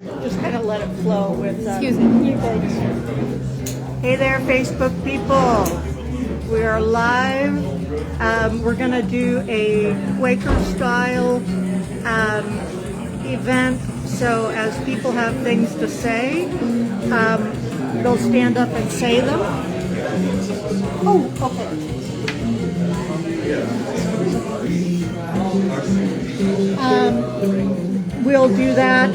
Just kind of let it flow with Excuse me. you guys. Hey there, Facebook people. We are live. We're going to do a Quaker-style event. So as people have things to say, they'll stand up and say them. Oh, okay. We'll do that.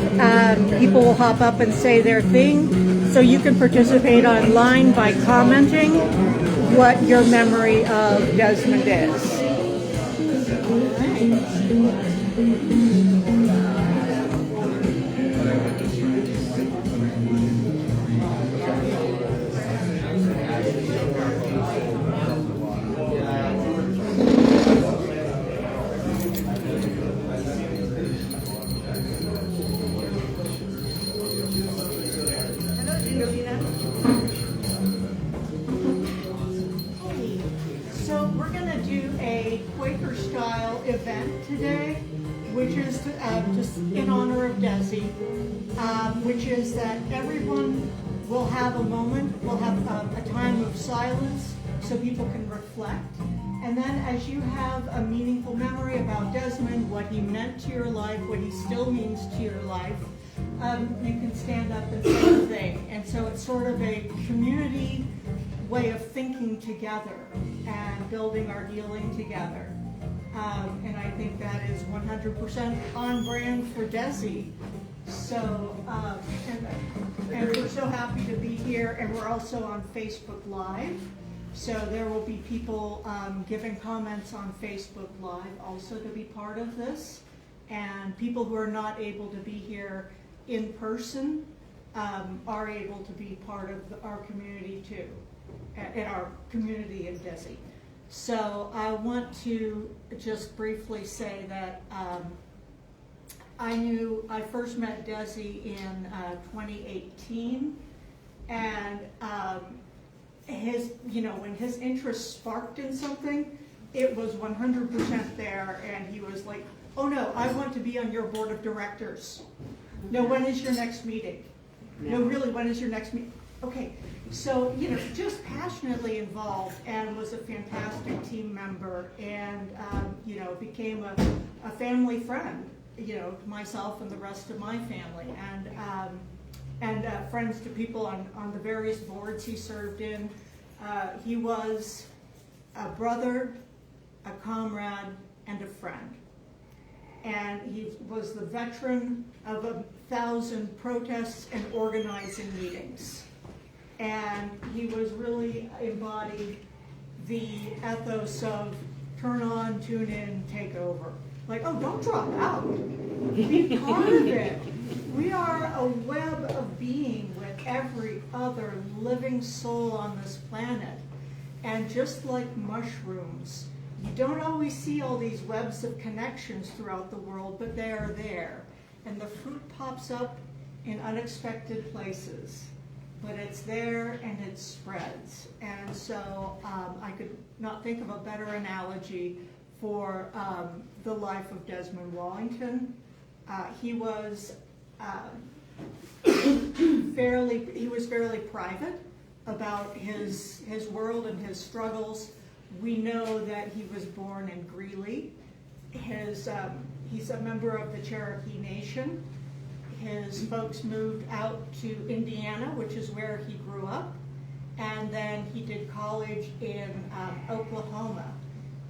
People will hop up and say their thing. So you can participate online by commenting what your memory of Desmond is. So we're going to do a Quaker-style event today, which is just in honor of Desi, which is that everyone will have a moment, we'll have a time of silence so people can reflect. And then as you have a meaningful memory about Desmond, what he meant to your life, what he still means to your life, you can stand up and say a thing. And so it's sort of a community way of thinking together and building our healing together. And I think that is 100% on brand for Desi. So, and we're so happy to be here, and we're also on Facebook Live. So there will be people giving comments on Facebook Live also to be part of this. And people who are not able to be here in person are able to be part of our community too, in our community in Desi. So I want to just briefly say that I first met Desi in 2018, and when his interest sparked in something, it was 100% there, and he was like, oh no, I want to be on your board of directors. No, when is your next meeting? No, really, when is your next meeting? Okay, so, just passionately involved, and was a fantastic team member, and, became a family friend, to myself and the rest of my family, and friends to people on the various boards he served in. He was a brother, a comrade, and a friend. And he was the veteran of 1,000 protests and organizing meetings. And he was really embodied the ethos of turn on, tune in, take over. Like, oh, don't drop out. Be part of it. We are a web of being with every other living soul on this planet. And just like mushrooms, you don't always see all these webs of connections throughout the world, but they are there. And the fruit pops up in unexpected places, but it's there and it spreads. And so I could not think of a better analogy for the life of Desmond Wallington. He was fairly private about his world and his struggles. We know that he was born in Greeley. He's a member of the Cherokee Nation. His folks moved out to Indiana, which is where he grew up, and then he did college in Oklahoma,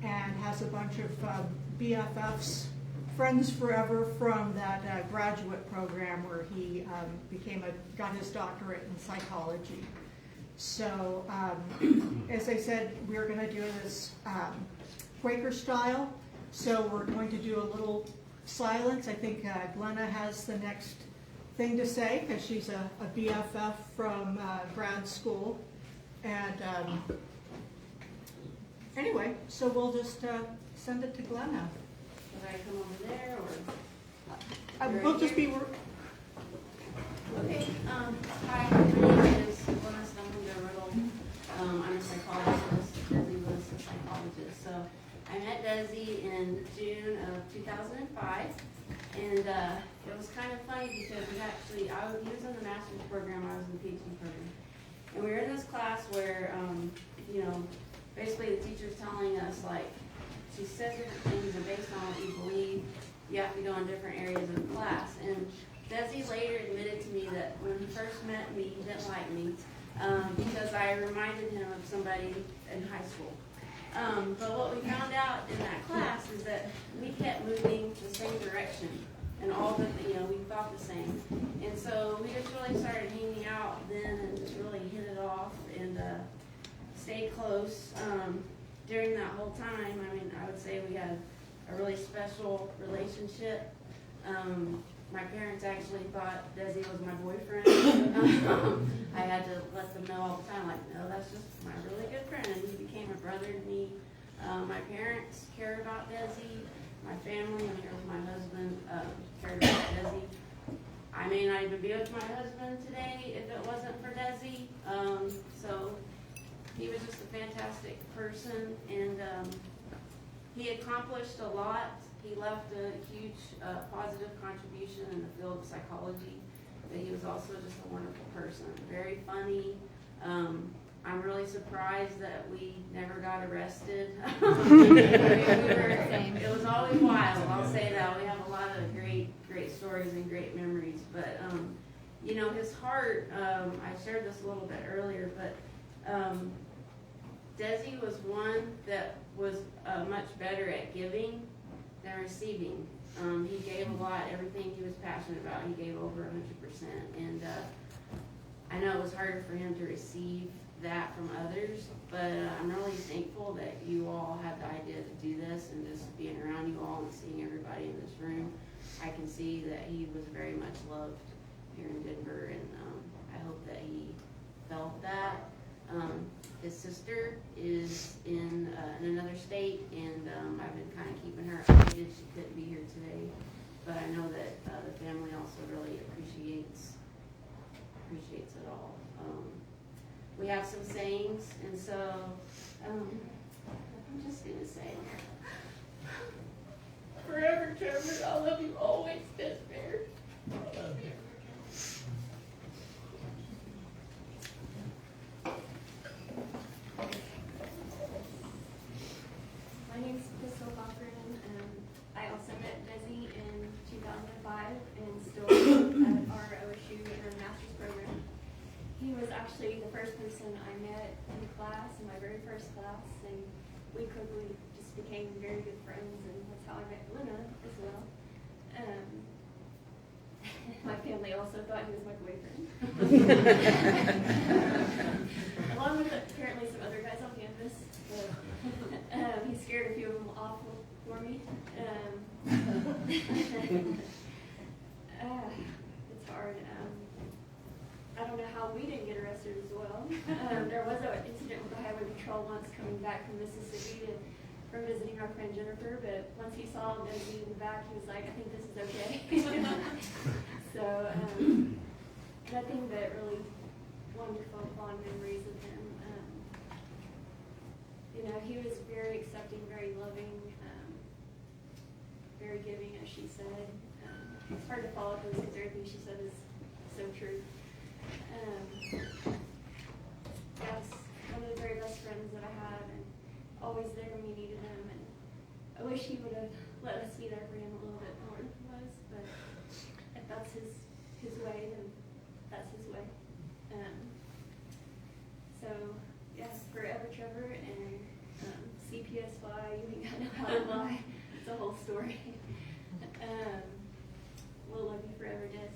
and has a bunch of BFFs, friends forever, from that graduate program where he got his doctorate in psychology. So, as I said, we're going to do this Quaker style. So we're going to do a little silence. I think Glenna has the next thing to say, because she's a BFF from grad school. And anyway, so we'll just send it to Glenna. Should I come over there, or? We'll just be... Okay, hi, my name is Glenna. I'm a psychologist. Desi was a psychologist. So I met Desi in June of 2005, and it was kind of funny because he was in the master's program, I was in the PhD program. And we were in this class where, you know, basically the teacher's telling us, like, she says different things, and based on what you believe, you have to go in different areas of the class. And Desi later admitted to me that when he first met me, he didn't like me, because I reminded him of somebody in high school. But what we found out in that class is that we kept moving the same direction, and all the, you know, we thought the same. And so we just really started hanging out then and just really hit it off and stayed close during that whole time. I mean, I would say we had a really special relationship. My parents actually thought Desi was my boyfriend. I had to let them know all the time, like, no, that's just my really good friend, and he became a brother to me. My parents cared about Desi. My family, I'm here with my husband, cared about Desi. I may not even be with my husband today if it wasn't for Desi. So he was just a fantastic person, and he accomplished a lot. He left a huge positive contribution in the field of psychology, but he was also just a wonderful person, very funny. I'm really surprised that we never got arrested. It was always wild, I'll say that. We have a lot of great stories and great memories, but you know, his heart, I shared this a little bit earlier, but Desi was one that was much better at giving than receiving. He gave a lot, everything he was passionate about, he gave over 100%. And I know it was harder for him to receive that from others, but I'm really thankful that you all had the idea to do this, and just being around you all and seeing everybody in this room, I can see that he was very much loved here in Denver, and I hope that he felt that. His sister is in another state, and I've been kind of keeping her updated. She couldn't be here today, but I know that the family also really appreciates it all. We have some sayings, and so I'm just gonna say, forever, Trevor. I love you always, Desmond. I love you. My name's Crystal Cochran, and I also met Desi in 2005 and still at our OSU in our master's program. He was actually the first person I met in class, in my very first class, and we quickly just became very good friends, and that's how I met Linda as well. My family also thought he was my boyfriend. Along with apparently some other guys on campus. But, he scared a few of them off for me. It's hard. I don't know how we didn't get arrested as well. There was an incident with the highway patrol once coming back from Mississippi from visiting our friend Jennifer, but once he saw Desi in the back, he was like, I think this is okay. So, nothing but really wonderful, fond memories of him. You know, he was very accepting, very loving, very giving, as she said. It's hard to follow those because everything she said is so true. Yes, one of the very best friends that I had, and always there when we needed him. And I wish he would have let us be there for him a little bit more than he was, but if that's his way, then that's his way. So, yes, forever Trevor, and CPS fly, you ain't got no how to lie. It's a whole story. We'll love you forever, Des.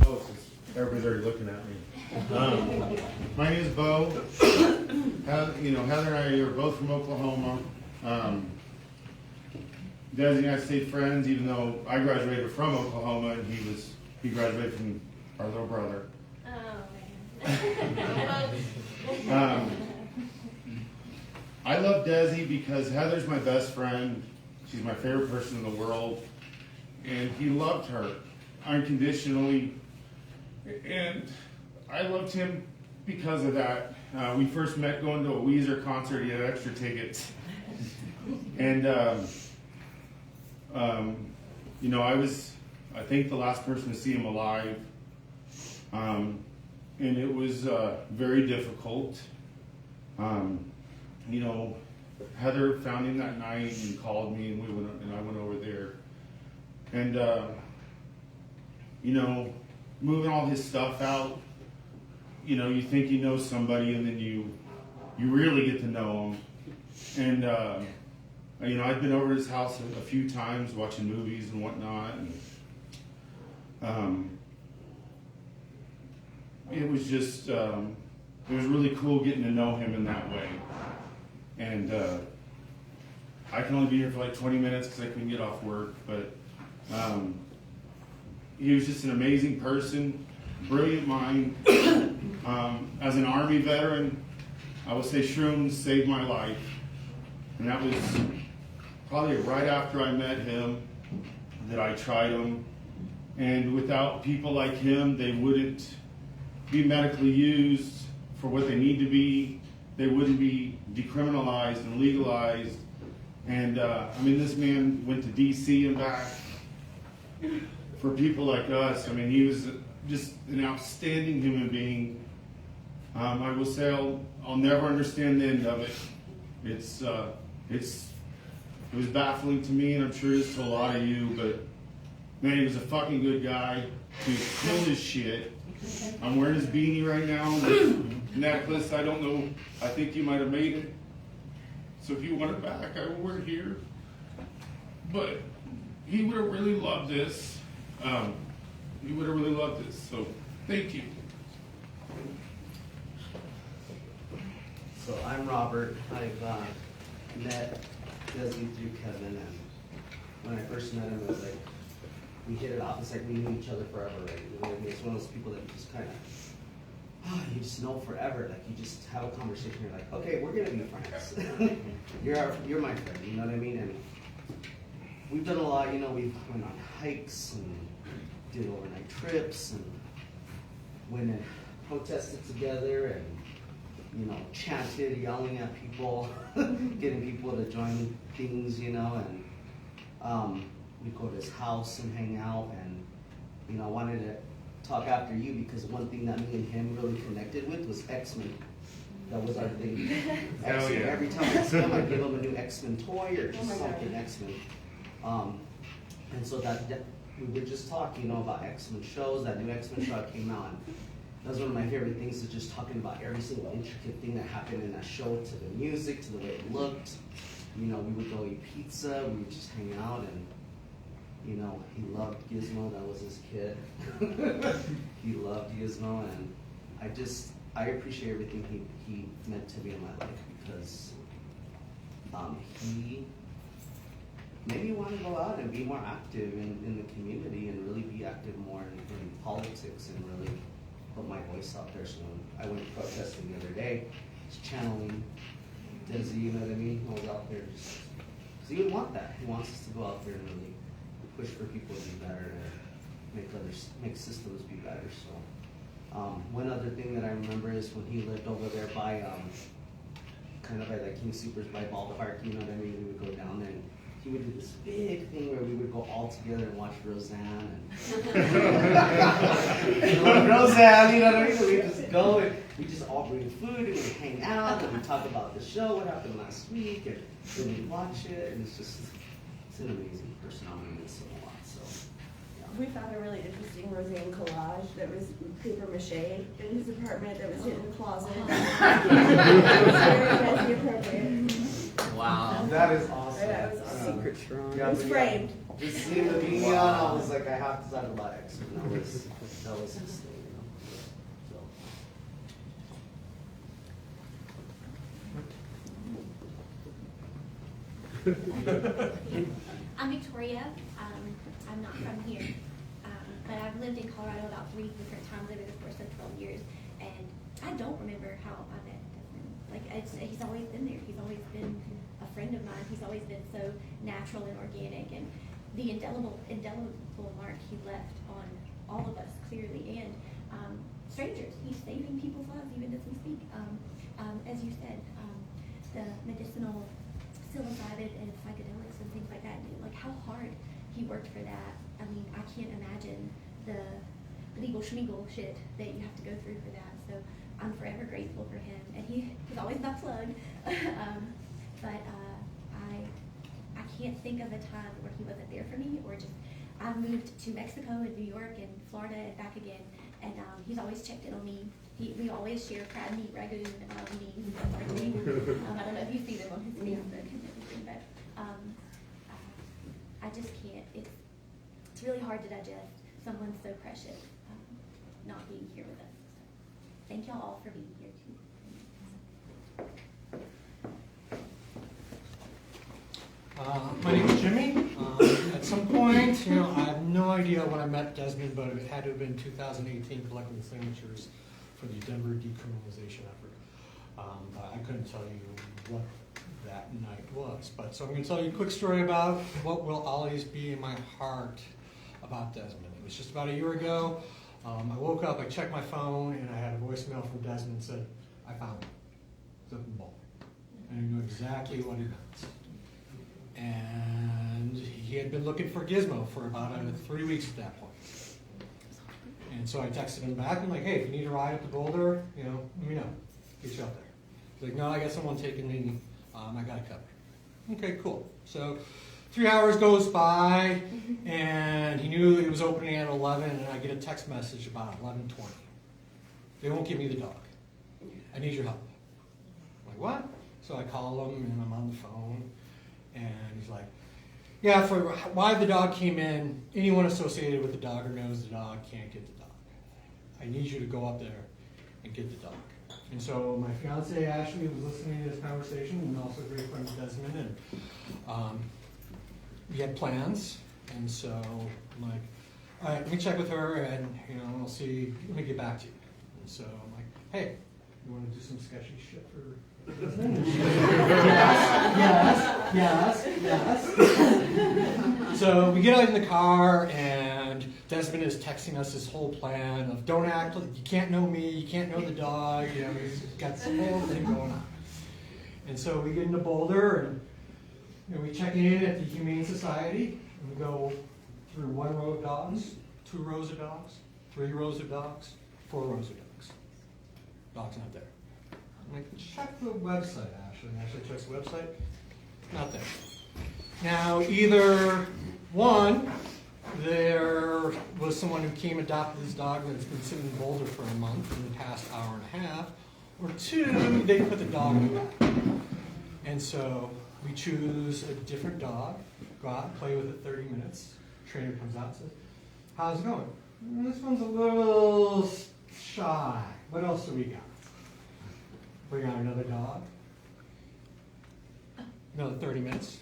Oh, everybody's already looking at me. My name is Bo. Heather and I are both from Oklahoma. Desi and I stayed friends, even though I graduated from Oklahoma and he graduated from our little brother. Oh, man. I love Desi because Heather's my best friend. She's my favorite person in the world. And he loved her unconditionally. And I loved him because of that. We first met going to a Weezer concert. He had extra tickets. And, you know, I think the last person to see him alive. And it was very difficult. You know, Heather found him that night and called me, and I went over there. And, you know, moving all his stuff out, you know, you think you know somebody, and then you really get to know him. And, you know, I've been over to his house a few times watching movies and whatnot. And, it was just, it was really cool getting to know him in that way. And I can only be here for like 20 minutes because I couldn't get off work, but he was just an amazing person, brilliant mind. As an Army veteran, I would say shrooms saved my life. And that was probably right after I met him that I tried them. And without people like him, they wouldn't be medically used for what they need to be. They wouldn't be decriminalized and legalized. And I mean, this man went to DC and back for people like us. I mean, he was just an outstanding human being. I will say I'll never understand the end of it. It was baffling to me, and I'm sure it is to a lot of you, but man, he was a fucking good guy. He was cool as shit. I'm wearing his beanie right now, and necklace. I don't know. I think you might have made it. So if you want it back, I will wear it here. But he would have really loved this. He would have really loved this. So thank you. So I'm Robert. I've met Desi through Kevin, and when I first met him, it was like we hit it off. It's like we knew each other forever, right? You know what I mean? It's one of those people that you just kind of, you just know forever. Like you just have a conversation. You're like, okay, we're gonna be friends. you're my friend. You know what I mean? And we've done a lot. You know, we've went on hikes and did overnight trips and went and protested together and, you know, chanted, yelling at people, getting people to join things, you know, and we'd go to his house and hang out, and, you know, I wanted to talk after you because one thing that me and him really connected with was X-Men. That was our thing. X-Men. Yeah. Every time I see him, I give him a new X-Men toy or just something X-Men. And so that we would just talk, you know, about X-Men shows. That new X-Men show that came out, and that was one of my favorite things, is just talking about every single intricate thing that happened in that show, to the music, to the way it looked. You know, we would go eat pizza, we would just hang out, and, you know, he loved Gizmo. That was his kid. He loved Gizmo, and I appreciate everything he meant to me in my life, because he made me want to go out and be more active in the community, and really be active more in politics, and really put my voice out there. So when I went protesting the other day, just channeling Desi, you know what I mean? I was out there just, because he would want that. He wants us to go out there and really push for people to be better, and make systems be better. So one other thing that I remember is when he lived over there by, kind of by like King Supers by Ballpark, you know what I mean? We would go down there, and he would do this big thing where we would go all together and watch Roseanne, and Roseanne, you know what I mean? We just go and we just all bring food, and we hang out, and we talk about the show, what happened last week, and then we watch it, and it's an amazing person. I'm gonna miss him a lot. So yeah. We found a really interesting Roseanne collage that was paper mache in his apartment that was hidden in the closet. It was very Desi appropriate. Wow, that is awesome. Yeah, it was awesome. Secret strong. It was framed. Just seeing the beanie on, I was like, I have to talk about X-Men. That was his thing, you know. I'm Victoria. I'm not from here, but I've lived in Colorado about 3 different times over the course of 12 years, and I don't remember how I met Desmond. Like, he's always been there. He's always been a friend of mine. He's always been so natural and organic, and the indelible mark he left on all of us, clearly. And strangers. He's saving people's lives even as we speak. As you said, the medicinal psilocybin and psychedelics and things like that, like how hard he worked for that. I mean, I can't imagine the legal schmeagle shit that you have to go through for that. So I'm forever grateful for him. And he's always my plug. But I can't think of a time where he wasn't there for me, or just, I've moved to Mexico and New York and Florida and back again, and he's always checked in on me. We always share crab meat ragu memes at our table. I don't know if you see them on his Facebook and everything, but I just can't. It's really hard to digest someone so precious not being here with us. So thank y'all all for being here too. My name is Jimmy. At some point, I have no idea when I met Desmond, but it had to have been 2018, collecting the signatures for the Denver decriminalization effort. I couldn't tell you what that night was, but so I'm going to tell you a quick story about what will always be in my heart about Desmond. It was just about a year ago. I woke up, I checked my phone, and I had a voicemail from Desmond that said, "I found him. He's up in Bowl." And I knew exactly what he meant. And he had been looking for Gizmo for about 3 weeks at that point. And so I texted him back. I'm like, "Hey, if you need a ride up to Boulder, let me know. Get you out there." He's like, "No, I got someone taking me. I got it covered." Okay, cool. So 3 hours goes by, and he knew it was opening at 11, and I get a text message about 11:20. "They won't give me the dog. I need your help." I'm like, "What?" So I call him, and I'm on the phone. And he's like, "Yeah, for why the dog came in, anyone associated with the dog or knows the dog can't get the dog. I need you to go up there and get the dog." And so my fiance Ashley was listening to this conversation, and also a great friend of Desmond, and we had plans. And so I'm like, "All right, let me check with her, and I'll see. Let me get back to you." And so I'm like, "Hey, you want to do some sketchy shit for Desmond?" Yes. So we get out in the car, and Desmond is texting us this whole plan of, "Don't act like you can't know me, you can't know the dog." He's got some whole thing going on. And so we get into Boulder, and we check in at the Humane Society, and we go through 1 row of dogs, 2 rows of dogs, 3 rows of dogs, 4 rows of dogs. Dog's not there. I'm like, "Check the website, Ashley." And Ashley checks the website. Not there. Now, either one, there was someone who came adopted this dog that's been sitting in Boulder for a month in the past hour and a half, or 2, they put the dog in the back. And so we choose a different dog, go out, play with it 30 minutes. Trainer comes out and says, "How's it going?" "This one's a little shy. What else do we got?" Bring out another dog. Another 30 minutes.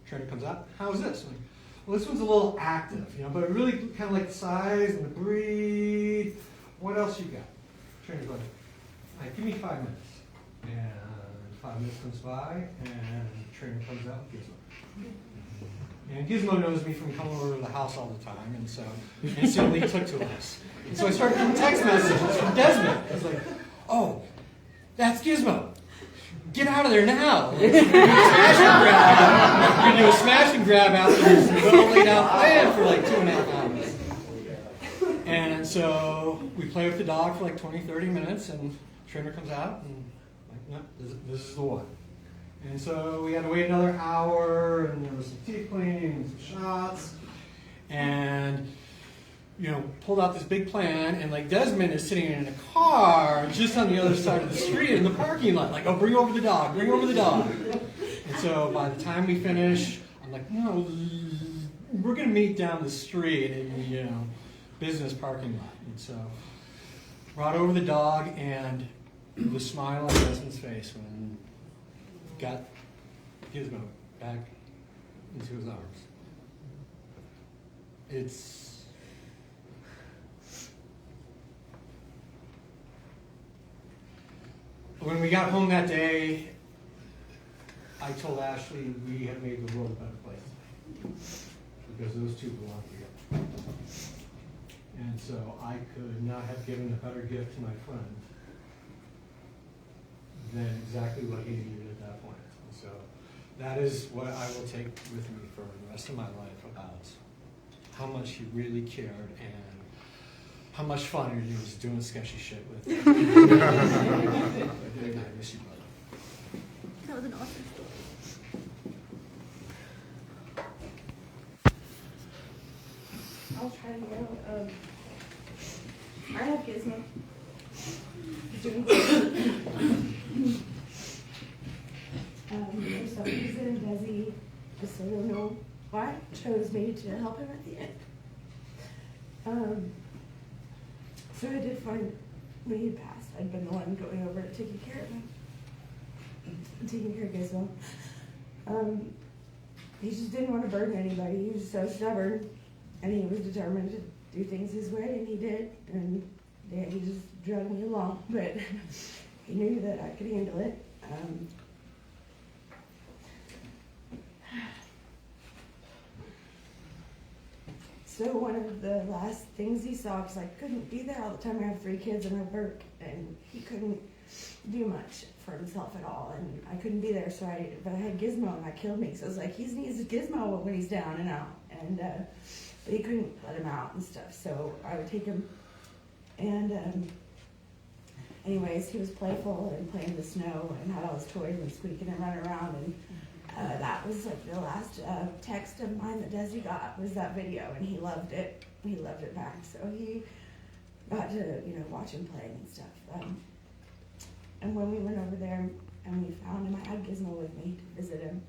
Trainer comes out. "How's this?" I'm like, "Well, this one's a little active, but really kind of like the size and the breed. What else you got?" Trainer's like, "All right, give me 5 minutes." And 5 minutes comes by, and the trainer comes out with Gizmo. And Gizmo knows me from coming over to the house all the time, and so instantly took to us. And so I started getting text messages from Desmond. I was like, "Oh, that's Gizmo. Get out of there now. We're going to do a smash and grab after this well laid out plan for like 2.5 hours. And so we play with the dog for like 20, 30 minutes, and the trainer comes out, and like, "No, this is the one." And so we had to wait another hour, and there was some teeth cleaning and some shots, and pulled out this big plan, and like Desmond is sitting in a car just on the other side of the street in the parking lot, like, "Oh, bring over the dog, bring over the dog." And so by the time we finish, I'm like, "No, we're gonna meet down the street in the business parking lot." And so brought over the dog, and the smile on Desmond's face when got Gizmo back into his arms. When we got home that day, I told Ashley we had made the world a better place because those two belong together. And so I could not have given a better gift to my friend than exactly what he needed at that point. And so that is what I will take with me for the rest of my life about how much he really cared and how much fun he was doing sketchy shit with. I miss you, brother. That was an awesome story. I'll try to go. I have Gizmo. He's doing great. For some reason, Desi, I still don't know why, chose me to help him at the end. So I did find when he passed, I'd been the one going over and taking care of him. Taking care of Gizmo. He just didn't want to burden anybody. He was so stubborn. And he was determined to do things his way, and he did. And yeah, he just dragged me along, but he knew that I could handle it. So one of the last things he saw, because I couldn't be there all the time. I have 3 kids and I work, and he couldn't do much for himself at all, and I couldn't be there. So but I had Gizmo, and that killed me. So I was like, he needs a Gizmo when he's down and out, and but he couldn't let him out and stuff. So I would take him, and anyways, he was playful and playing in the snow and had all his toys and squeaking and running around, and that was like the last text of mine that Desi got was that video, and he loved it. He loved it back. So he got to watch him play and stuff. And when we went over there and we found him, I had Gizmo with me to visit him,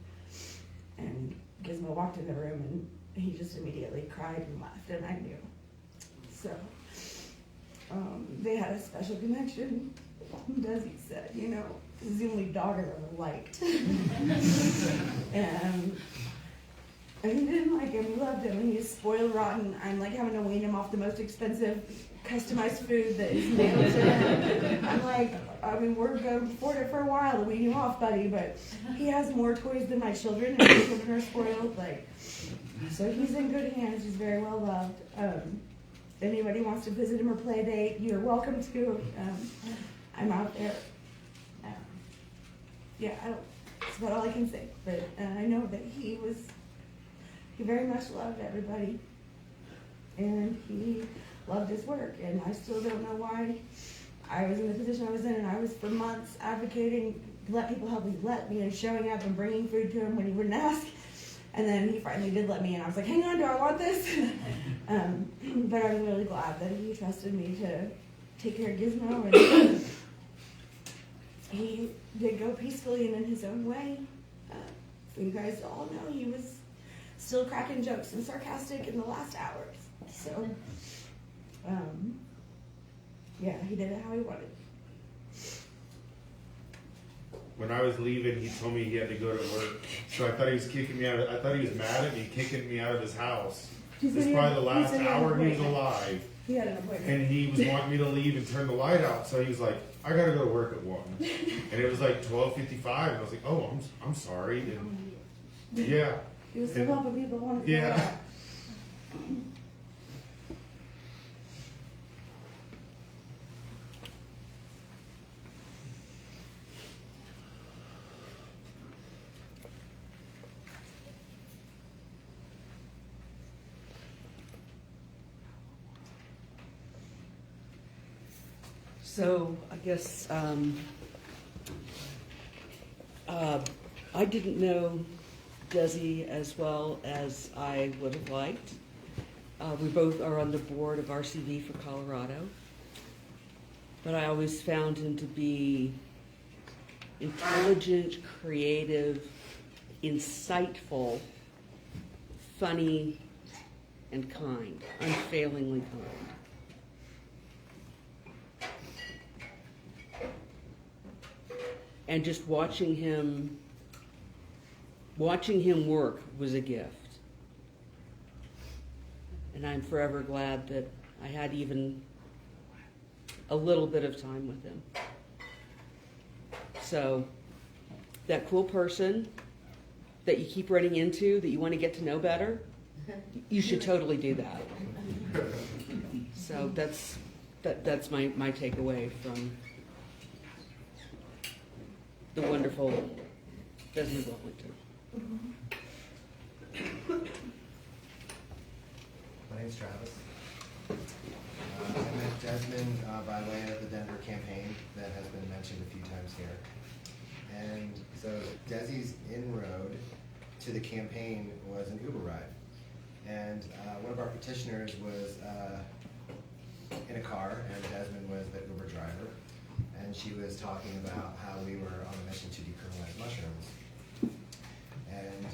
and Gizmo walked in the room and he just immediately cried and laughed, and I knew. So they had a special connection. Desi said, he's the only dog I ever liked. and he didn't like him, he loved him, and he's spoiled rotten. I'm like having to wean him off the most expensive customized food that is mailed to him. I'm like, we're going to afford it for a while to wean you off, buddy, but he has more toys than my children, and my children are spoiled. So he's in good hands. He's very well loved. Anybody wants to visit him or play a date, you're welcome to. I'm out there. That's about all I can say. But I know that he very much loved everybody, and he loved his work. And I still don't know why I was in the position I was in, and I was for months advocating to let people help me, and showing up and bringing food to him when he wouldn't ask. And then he finally did let me, and I was like, hang on, do I want this? But I'm really glad that he trusted me to take care of Gizmo, and he did go peacefully and in his own way. So you guys all know he was still cracking jokes and sarcastic in the last hours. So, he did it how he wanted. When I was leaving, he told me he had to go to work. So I thought he was kicking me out. I thought he was mad at me, kicking me out of his house. It's probably the last hour he was alive. He had an appointment. And he was wanting me to leave and turn the light out. So he was like, I gotta go to work at 1. And it was like 12:55, and I was like, oh, I'm sorry. And yeah. He was still helping people want to Yeah. out. So I guess I didn't know Desi as well as I would have liked. We both are on the board of RCV for Colorado, but I always found him to be intelligent, creative, insightful, funny, and kind, unfailingly kind. And just watching him work was a gift. And I'm forever glad that I had even a little bit of time with him. So, that cool person that you keep running into, that you want to get to know better, you should totally do that. So that's my takeaway from the wonderful Desmond Wallington. My name's Travis. I met Desmond by way of the Denver campaign that has been mentioned a few times here. And so Desi's inroad to the campaign was an Uber ride. And one of our petitioners was in a car, and Desmond was the Uber driver. And she was talking about how we were on a mission to decriminalize mushrooms. And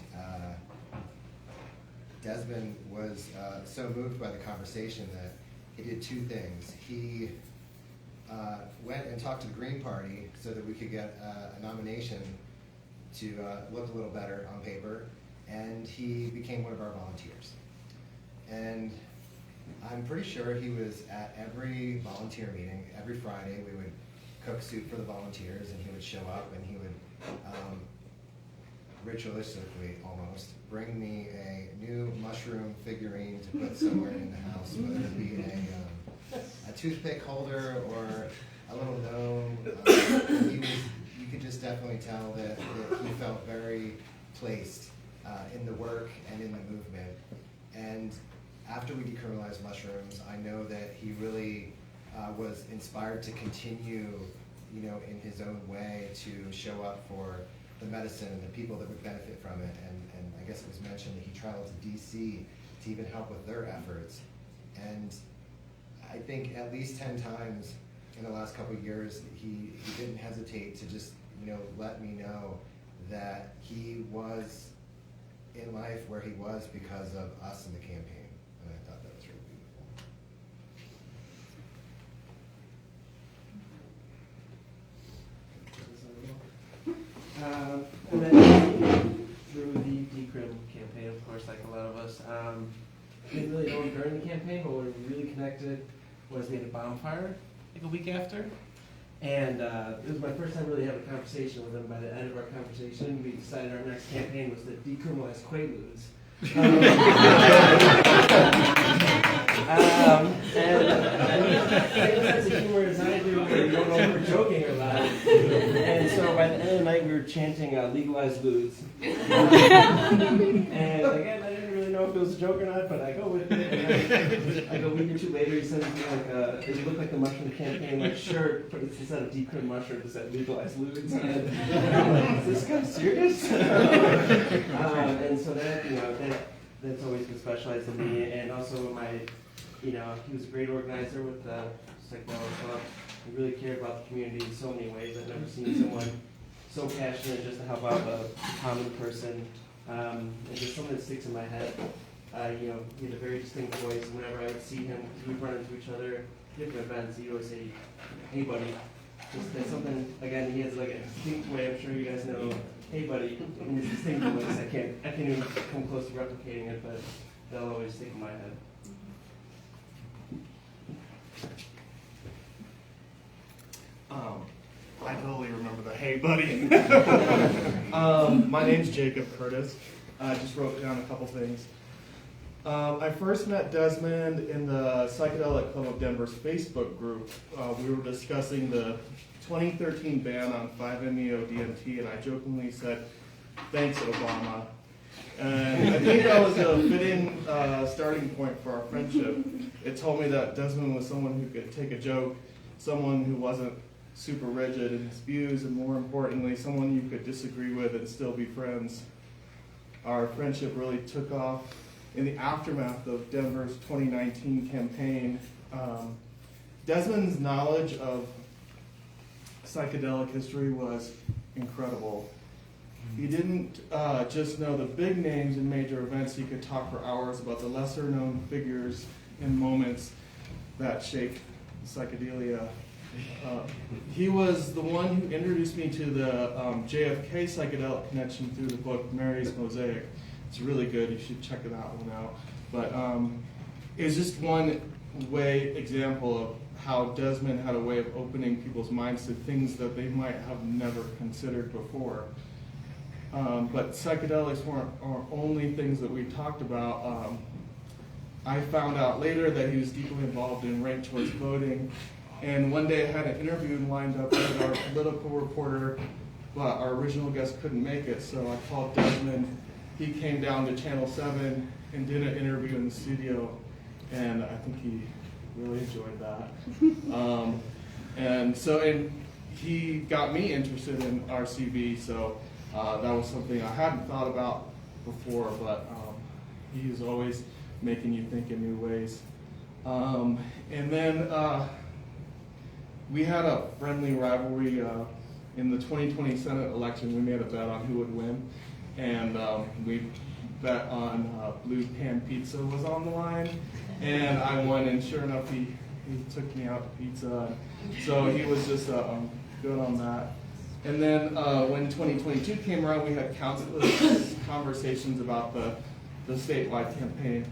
Desmond was so moved by the conversation that he did two things. He went and talked to the Green Party so that we could get a nomination to look a little better on paper, and he became one of our volunteers. And I'm pretty sure he was at every volunteer meeting. Every Friday we would cook soup for the volunteers, and he would show up and he would ritualistically almost bring me a new mushroom figurine to put somewhere in the house, whether it be a toothpick holder or a little gnome. You could just definitely tell that he felt very placed in the work and in the movement. And after we decriminalized mushrooms, I know that he really was inspired to continue, in his own way to show up for the medicine and the people that would benefit from it. And I guess it was mentioned that he traveled to DC to even help with their efforts. And I think at least 10 times in the last couple of years, he didn't hesitate to just, let me know that he was in life where he was because of us in the campaign. And I thought that was really beautiful. And then through the decrim campaign, of course, like a lot of us. Didn't really know him during the campaign, but what we really connected was we had a bonfire like a week after. And it was my first time really having a conversation with him. By the end of our conversation, we decided our next campaign was to decriminalize Quaaludes. And same sense of humor as I do, where you don't know if we're joking or not. And so by the end of the night, we were chanting legalize ludes. And again, I didn't really know if it was a joke or not, but I go with it. And like a week or two later, he sends me it looked like the mushroom campaign shirt, but it's instead of decrim mushrooms, it said legalize ludes. And I'm like, is this guy serious? And so that's always been specialized in me, and also he was a great organizer with the Psychedelic Club. He really cared about the community in so many ways. I've never seen someone so passionate just to help out a common person. And just something that sticks in my head. He had a very distinct voice. Whenever I would see him, we'd run into each other at different events. He'd always say, "Hey, buddy." That's something. Again, he has like a distinct way. I'm sure you guys know. "Hey, buddy," in his distinct voice. I can't even come close to replicating it, but that'll always stick in my head. I totally remember the "Hey, buddy." My name's Jacob Curtis. I just wrote down a couple things. I first met Desmond in the Psychedelic Club of Denver's Facebook group. We were discussing the 2013 ban on 5-MeO-DMT, and I jokingly said, "Thanks, Obama." And I think that was a fitting starting point for our friendship. It told me that Desmond was someone who could take a joke, someone who wasn't super rigid in his views, and more importantly, someone you could disagree with and still be friends. Our friendship really took off in the aftermath of Denver's 2019 campaign. Desmond's knowledge of psychedelic history was incredible. He didn't just know the big names in major events. He could talk for hours about the lesser known figures and moments that shaped psychedelia. He was the one who introduced me to the JFK psychedelic connection through the book Mary's Mosaic. It's really good. You should check that one out. But it's just one example of how Desmond had a way of opening people's minds to things that they might have never considered before. But psychedelics weren't our only things that we talked about. I found out later that he was deeply involved in ranked choice voting. And one day I had an interview lined up with our political reporter, but our original guest couldn't make it, so I called Desmond. He came down to Channel 7 and did an interview in the studio, and I think he really enjoyed that. And he got me interested in RCV, so that was something I hadn't thought about before, but he's always making you think in new ways. And then we had a friendly rivalry in the 2020 Senate election. We made a bet on who would win, and we bet on Blue Pan Pizza was on the line, and I won, and sure enough, he took me out to pizza. So he was just good on that. And then when 2022 came around, we had countless conversations about the statewide campaign.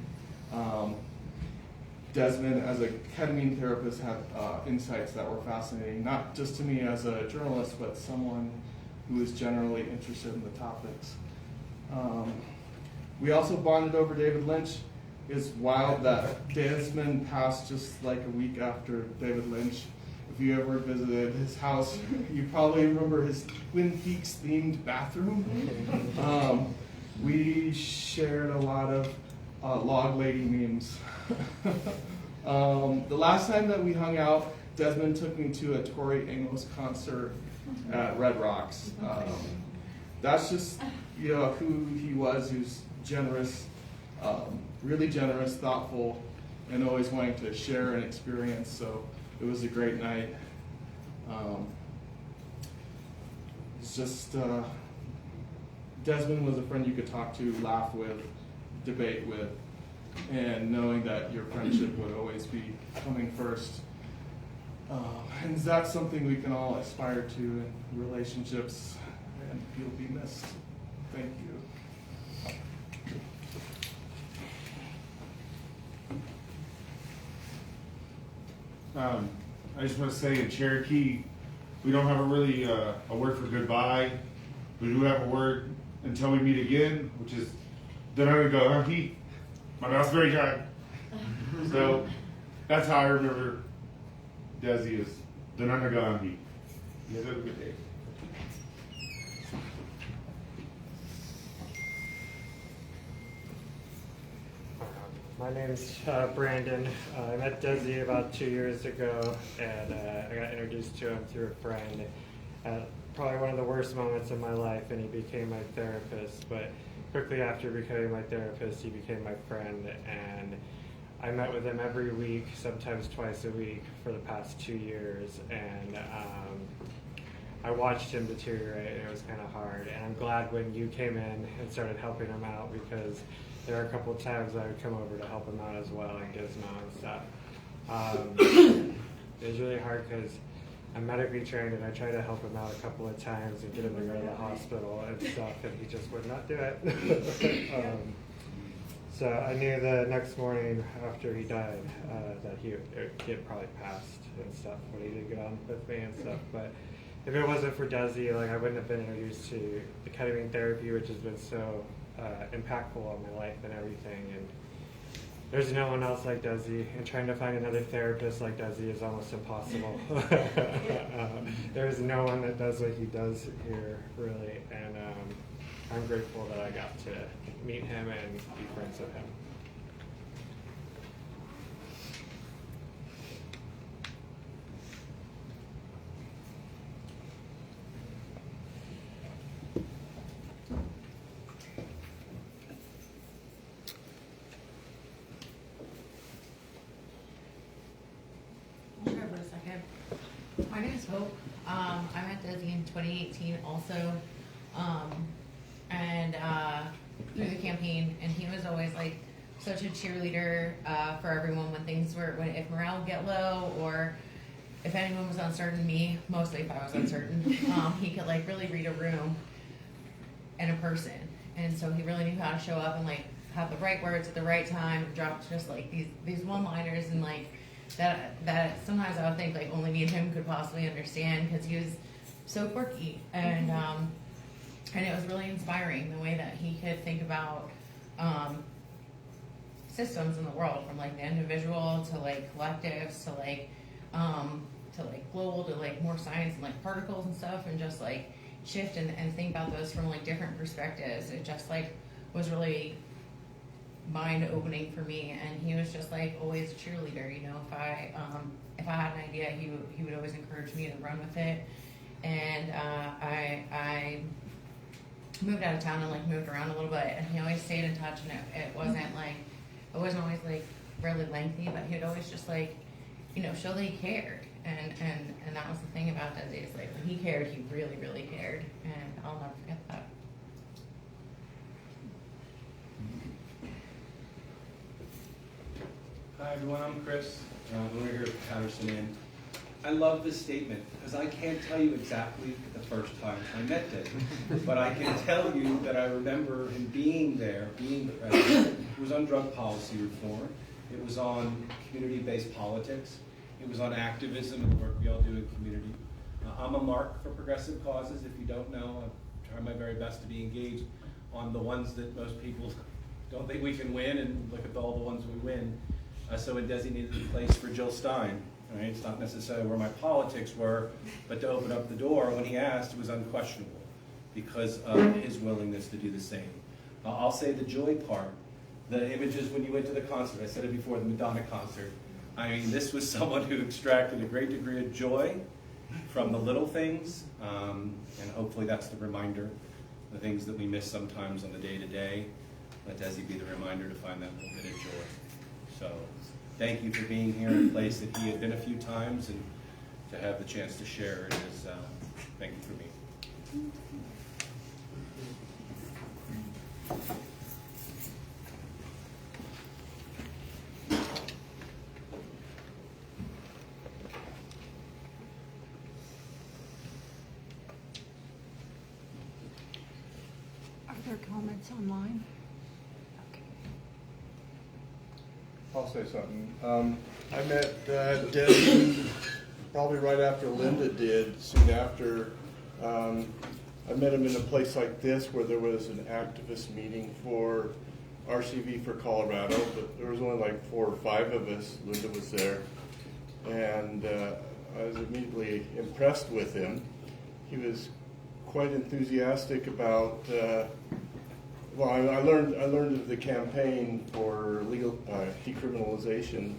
Desmond, as a ketamine therapist, had insights that were fascinating, not just to me as a journalist, but someone who is generally interested in the topics. We also bonded over David Lynch. It's wild that Desmond passed just like a week after David Lynch. If you ever visited his house, you probably remember his Twin Peaks themed bathroom. We shared a lot of log lady memes. The last time that we hung out, Desmond took me to a Tori Amos concert at Red Rocks. That's just who he was. He was generous, really generous, thoughtful, and always wanting to share an experience. So it was a great night. It's just Desmond was a friend you could talk to, laugh with, debate with, and knowing that your friendship would always be coming first. And that's something we can all aspire to in relationships, and you'll be missed. Thank you. I just want to say in Cherokee, we don't have a word for goodbye. We do have a word until we meet again, which is then I'm gonna go, he. My mouth's very dry. So that's how I remember Desi is then I'm gonna go, he. You guys have a good day. My name's Brandon. I met Desi about 2 years ago, and I got introduced to him through a friend. Probably one of the worst moments of my life, and he became my therapist. But quickly after becoming my therapist, he became my friend, and I met with him every week, sometimes twice a week, for the past 2 years. And I watched him deteriorate, and it was kind of hard. And I'm glad when you came in and started helping him out, because there are a couple of times I would come over to help him out as well and gizmo and stuff. It was really hard because I'm medically trained, and I tried to help him out a couple of times and get him to go to the hospital and stuff, and he just would not do it. So I knew the next morning after he died that he had probably passed and stuff, but he did get on with me and stuff. But if it wasn't for Desi, I wouldn't have been introduced to the ketamine therapy, which has been so impactful on my life and everything. And there's no one else like Desi, and trying to find another therapist like Desi is almost impossible. There's no one that does what he does here, really, and I'm grateful that I got to meet him and be friends with him. My name is Hope. I met Desi in 2018 also, and through the campaign, and he was always such a cheerleader for everyone when if morale would get low, or if anyone was uncertain, mostly if I was uncertain, he could really read a room and a person, and so he really knew how to show up and have the right words at the right time, and drop just these one-liners and that sometimes I would think only me and him could possibly understand, because he was so quirky, and it was really inspiring the way that he could think about systems in the world, from like the individual to like collectives to like global to like more science and like particles and stuff, and just like shift and think about those from like different perspectives. It just like was really mind opening for me, and he was just like always a cheerleader. You know, if I had an idea, he would always encourage me to run with it. And I moved out of town and like moved around a little bit, and he always stayed in touch, and it wasn't always like really lengthy, but he'd always just like, you know, show that he cared. And that was the thing about Desi, is like when he cared, he really, really cared, and I'll never forget that. Hi everyone, I'm Chris. We're here at Patterson Inn. I love this statement because I can't tell you exactly the first time I met Desmond, but I can tell you that I remember him being there, being the president. It was on drug policy reform. It was on community-based politics. It was on activism and the work we all do in community. I'm a mark for progressive causes. If you don't know, I try my very best to be engaged on the ones that most people don't think we can win, and look at all the ones we win. So when Desi needed a place for Jill Stein, right? It's not necessarily where my politics were, but to open up the door when he asked, it was unquestionable because of his willingness to do the same. I'll say the joy part, the images when you went to the concert, I said it before, the Madonna concert. I mean, this was someone who extracted a great degree of joy from the little things, and hopefully that's the reminder, the things that we miss sometimes on the day-to-day. Let Desi be the reminder to find that little bit of joy. So thank you for being here in a place that he had been a few times, and to have the chance to share it is, thank you for being here. Are there comments online? I'll say something. I met Desi probably right after Linda did, soon after. I met him in a place like this where there was an activist meeting for RCV for Colorado, but there was only like 4 or 5 of us. Linda was there. And I was immediately impressed with him. He was quite enthusiastic about well, I learned of the campaign for legal decriminalization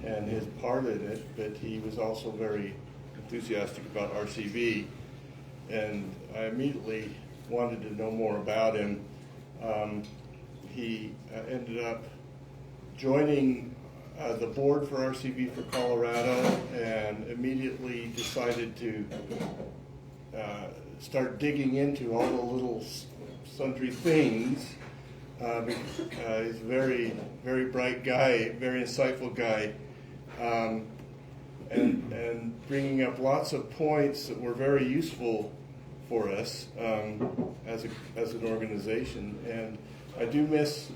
and his part in it, but he was also very enthusiastic about RCV, and I immediately wanted to know more about him. He ended up joining the board for RCV for Colorado, and immediately decided to start digging into all the little sundry things. He's a very, very bright guy, very insightful guy, and bringing up lots of points that were very useful for us as an organization. And I do miss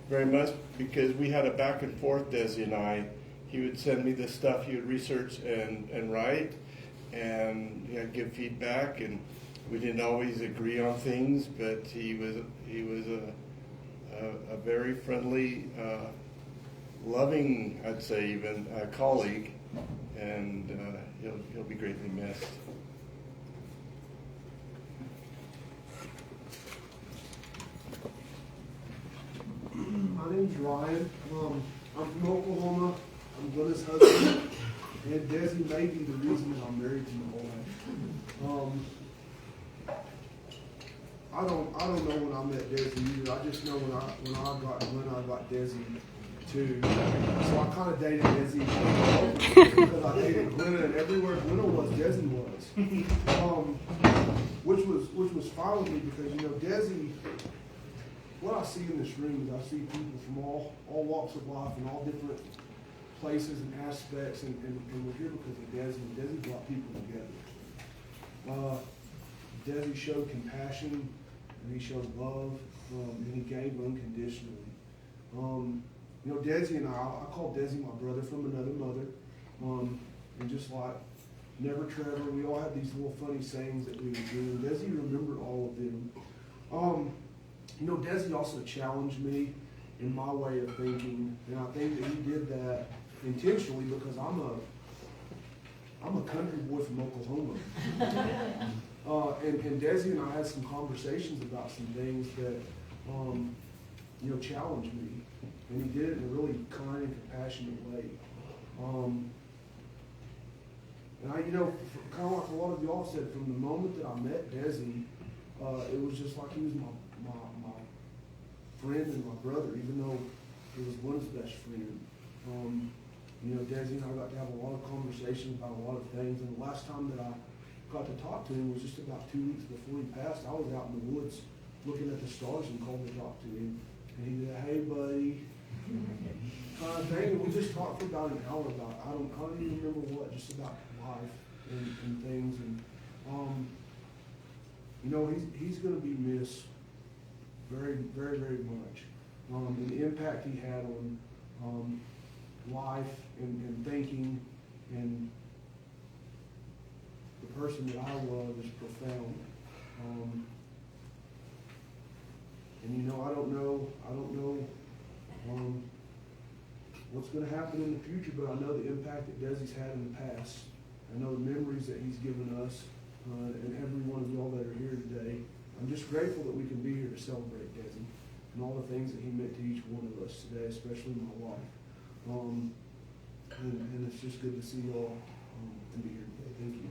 very much, because we had a back and forth, Desi and I. He would send me the stuff he would research and write, and I'd give feedback, and we didn't always agree on things, but he was a very friendly, loving, I'd say even, colleague, and he'll be greatly missed. My name's Ryan. I'm from Oklahoma. I'm Glenna's husband, and Desi may be the reason that I'm married to my wife. I don't know when I met Desi either. I just know when I got Glenna, I got Desi too. So I kind of dated Desi because I dated Glenna, and everywhere Glenna was, Desi was. Which was fine with me, because Desi. What I see in this room is I see people from all walks of life and all different places and aspects, and we're here because of Desi. And Desi brought people together. Desi showed compassion, and he showed love, and he gave unconditionally. Desi and I call Desi my brother from another mother, and just like Never Trevor, we all had these little funny sayings that we would do, and Desi remembered all of them. Desi also challenged me in my way of thinking, and I think that he did that intentionally because I'm a country boy from Oklahoma. And Desi and I had some conversations about some things that, challenged me. And he did it in a really kind and compassionate way. And I, kind of like a lot of y'all said, from the moment that I met Desi, it was just like he was my friend and my brother, even though he was one's best friend. Desi and I got to have a lot of conversations about a lot of things, and the last time that I got to talk to him was just about 2 weeks before he passed. I was out in the woods looking at the stars and called to talk to him, and he did a "hey buddy" kind of thing, and we just talked for about an hour about, I don't even remember what, just about life and things, and he's going to be missed very, very, very much. And the impact he had on life and thinking and the person that I was is profound. I don't know what's going to happen in the future, but I know the impact that Desi's had in the past. I know the memories that he's given us, and every one of y'all that are here today. I'm just grateful that we can be here to celebrate Desi and all the things that he meant to each one of us today, especially my wife. And it's just good to see y'all to be here today. Thank you.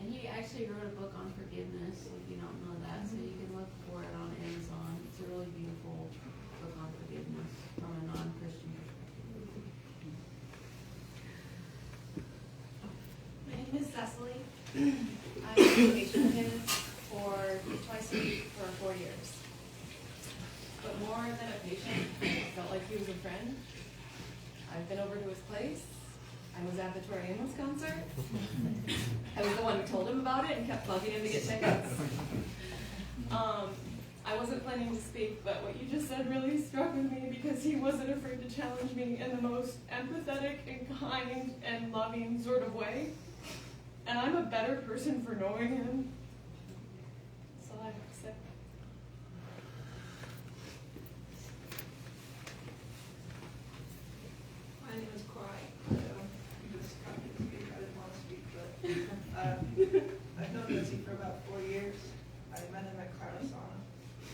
And he actually wrote a book on forgiveness, if you don't know that, so you can look for it on Amazon. It's a really beautiful book on forgiveness from a non-Christian perspective. My name is Cecily. I've been a patient of his for twice a week for 4 years. But more than a patient, I felt like he was a friend. I've been over to his place. I was at the Tori Amos concert. I was the one who told him about it and kept bugging him to get tickets. I wasn't planning to speak, but what you just said really struck with me because he wasn't afraid to challenge me in the most empathetic and kind and loving sort of way. And I'm a better person for knowing him. That's all I have to say. My name is Cry. You just got me to speak. I didn't want to speak, but I've known Desi for about 4 years. I met him at Patterson,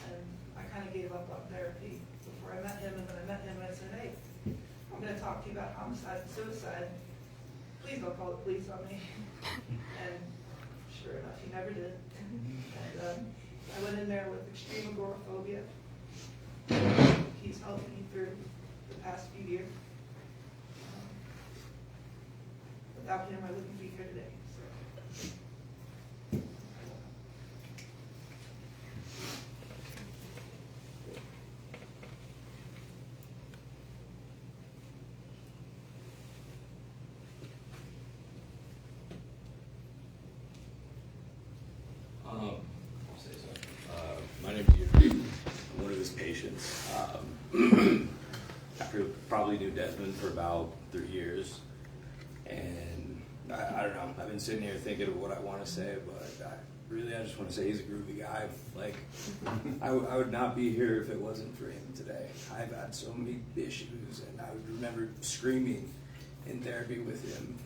and I kind of gave up on therapy before I met him. And then I met him, and I said, "Hey, I'm going to talk to you about homicide and suicide. Please don't call the police on me." And sure enough, he never did. And I went in there with extreme agoraphobia. He's helped me through the past few years. Without him, I wouldn't be here today. I'll say so. My name's Yuri. I'm one of his patients. After probably knew Desmond for about 3 years, and I don't know. I've been sitting here thinking of what I want to say, but I just want to say he's a groovy guy. Like, I would not be here if it wasn't for him today. I've had so many issues, and I would remember screaming in therapy with him,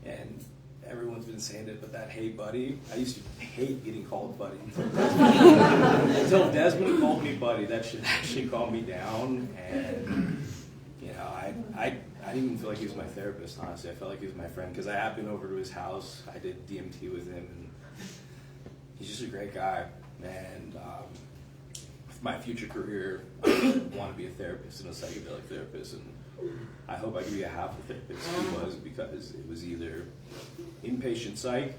and everyone's been saying it, but that "hey buddy," I used to hate getting called buddy until Desmond called me buddy. That should actually calm me down, and I didn't even feel like he was my therapist, honestly. I felt like he was my friend because I have been over to his house. I did DMT with him, and he's just a great guy. And for my future career, I want to be a therapist and a psychedelic therapist, and I hope I can be a half a therapist he was, because it was either inpatient psych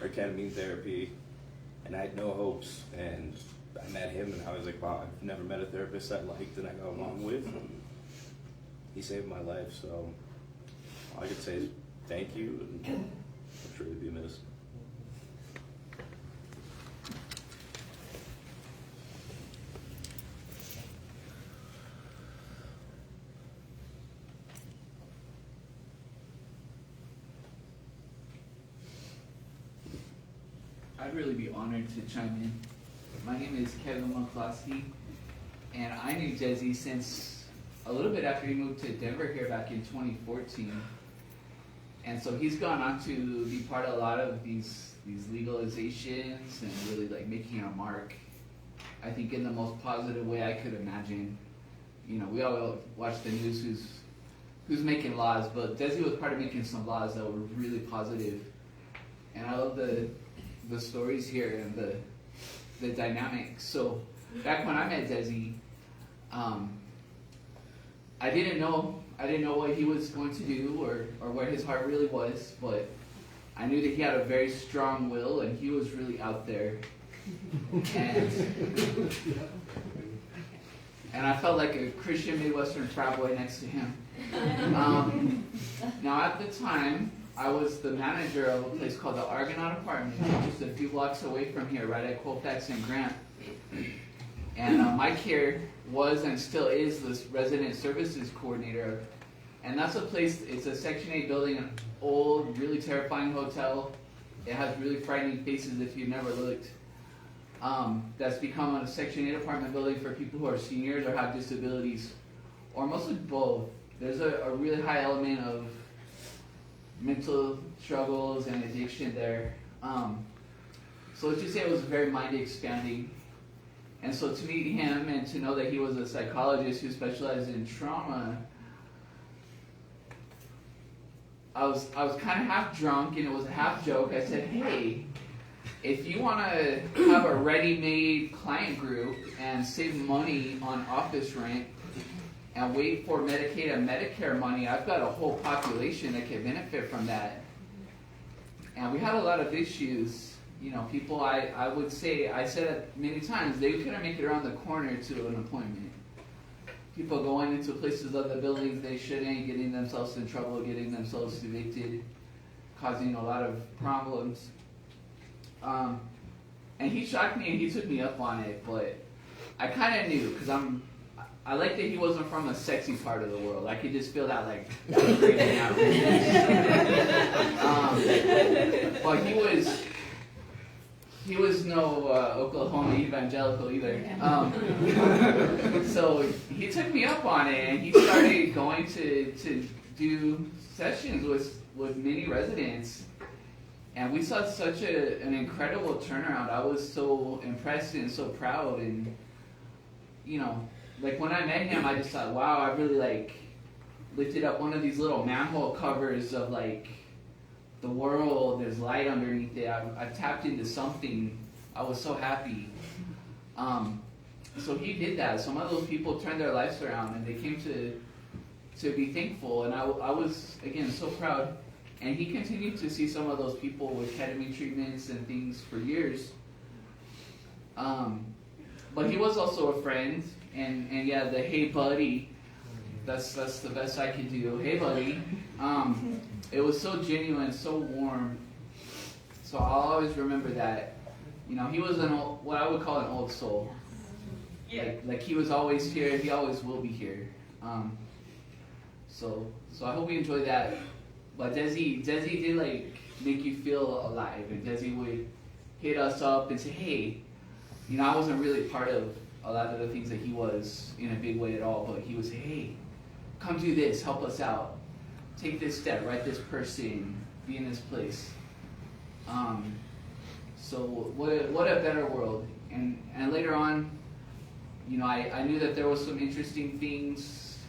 or ketamine therapy, and I had no hopes. And I met him, and I was like, wow, I've never met a therapist I liked and I got along with. And he saved my life, so all I could say is thank you, and I'm sure he'll be missed. I'd really be honored to chime in. My name is Kevin McCloskey, and I knew Desi since a little bit after he moved to Denver here back in 2014. And so he's gone on to be part of a lot of these legalizations and really like making a mark, I think, in the most positive way I could imagine. You know, we all watch the news who's making laws, but Desi was part of making some laws that were really positive. And I love the stories here and the dynamics. So back when I met Desi, I didn't know what he was going to do or where his heart really was, but I knew that he had a very strong will and he was really out there. And I felt like a Christian Midwestern frat boy next to him. Now at the time, I was the manager of a place called the Argonaut Apartment, just a few blocks away from here, right at Colfax and Grant. And my care was and still is the resident services coordinator. And that's a place, it's a Section 8 building, an old, really terrifying hotel. It has really frightening faces if you've never looked. That's become a Section 8 apartment building for people who are seniors or have disabilities, or mostly both. There's a really high element of mental struggles and addiction there. So let's just say it was very mind expanding. And so to meet him and to know that he was a psychologist who specialized in trauma, I was kind of half drunk and it was a half joke. I said, hey, if you want to have a ready-made client group and save money on office rent and wait for Medicaid and Medicare money, I've got a whole population that can benefit from that. And we had a lot of issues. You know, people, I would say, I said it many times, they couldn't make it around the corner to an appointment. People going into places of the buildings they shouldn't, getting themselves in trouble, getting themselves evicted, causing a lot of problems. And he shocked me and he took me up on it, but I kind of knew, because I like that he wasn't from a sexy part of the world. I could just feel that, like, breaking out. But he was no Oklahoma evangelical either. So he took me up on it, and he started going to do sessions with many residents. And we saw such an incredible turnaround. I was so impressed and so proud. And, you know, like when I met him, I just thought, wow, I really like lifted up one of these little manhole covers of like the world. There's light underneath it. I tapped into something. I was so happy. So he did that. Some of those people turned their lives around and they came to be thankful. And I was, again, so proud. And he continued to see some of those people with ketamine treatments and things for years. But he was also a friend, and yeah, the hey buddy, that's the best I could do. Hey buddy. It was so genuine, so warm. So I'll always remember that. You know, he was what I would call an old soul. Yeah. Like he was always here, he always will be here. So I hope you enjoyed that. But Desi did like make you feel alive, and Desi would hit us up and say, hey, you know, I wasn't really part of a lot of the things that he was in a big way at all, but he would say, hey, come do this, help us out, take this step, write this person, be in this place. So what a better world. And later on, you know, I knew that there was some interesting things.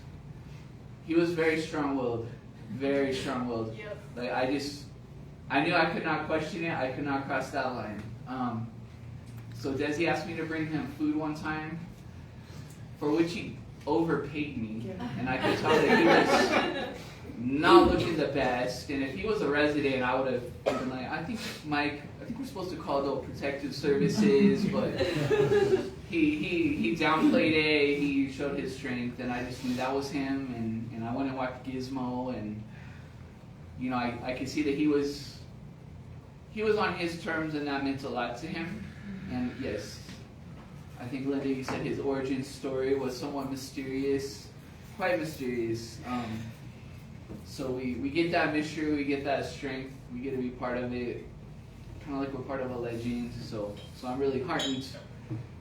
He was very strong-willed. Very strong-willed. Yep. Like I knew I could not question it. I could not cross that line. So Desi asked me to bring him food one time, for which he overpaid me, and I could tell that he was not looking the best. And if he was a resident, I would have been like, I think we're supposed to call those protective services, but he downplayed it. He showed his strength, and I just knew that was him. And I went and watched Gizmo, and you know, I could see that he was on his terms, and that meant a lot to him. And yes, I think Linda, you said his origin story was somewhat mysterious, quite mysterious. So we get that mystery, we get that strength, we get to be part of it, kind of like we're part of a legend. So I'm really heartened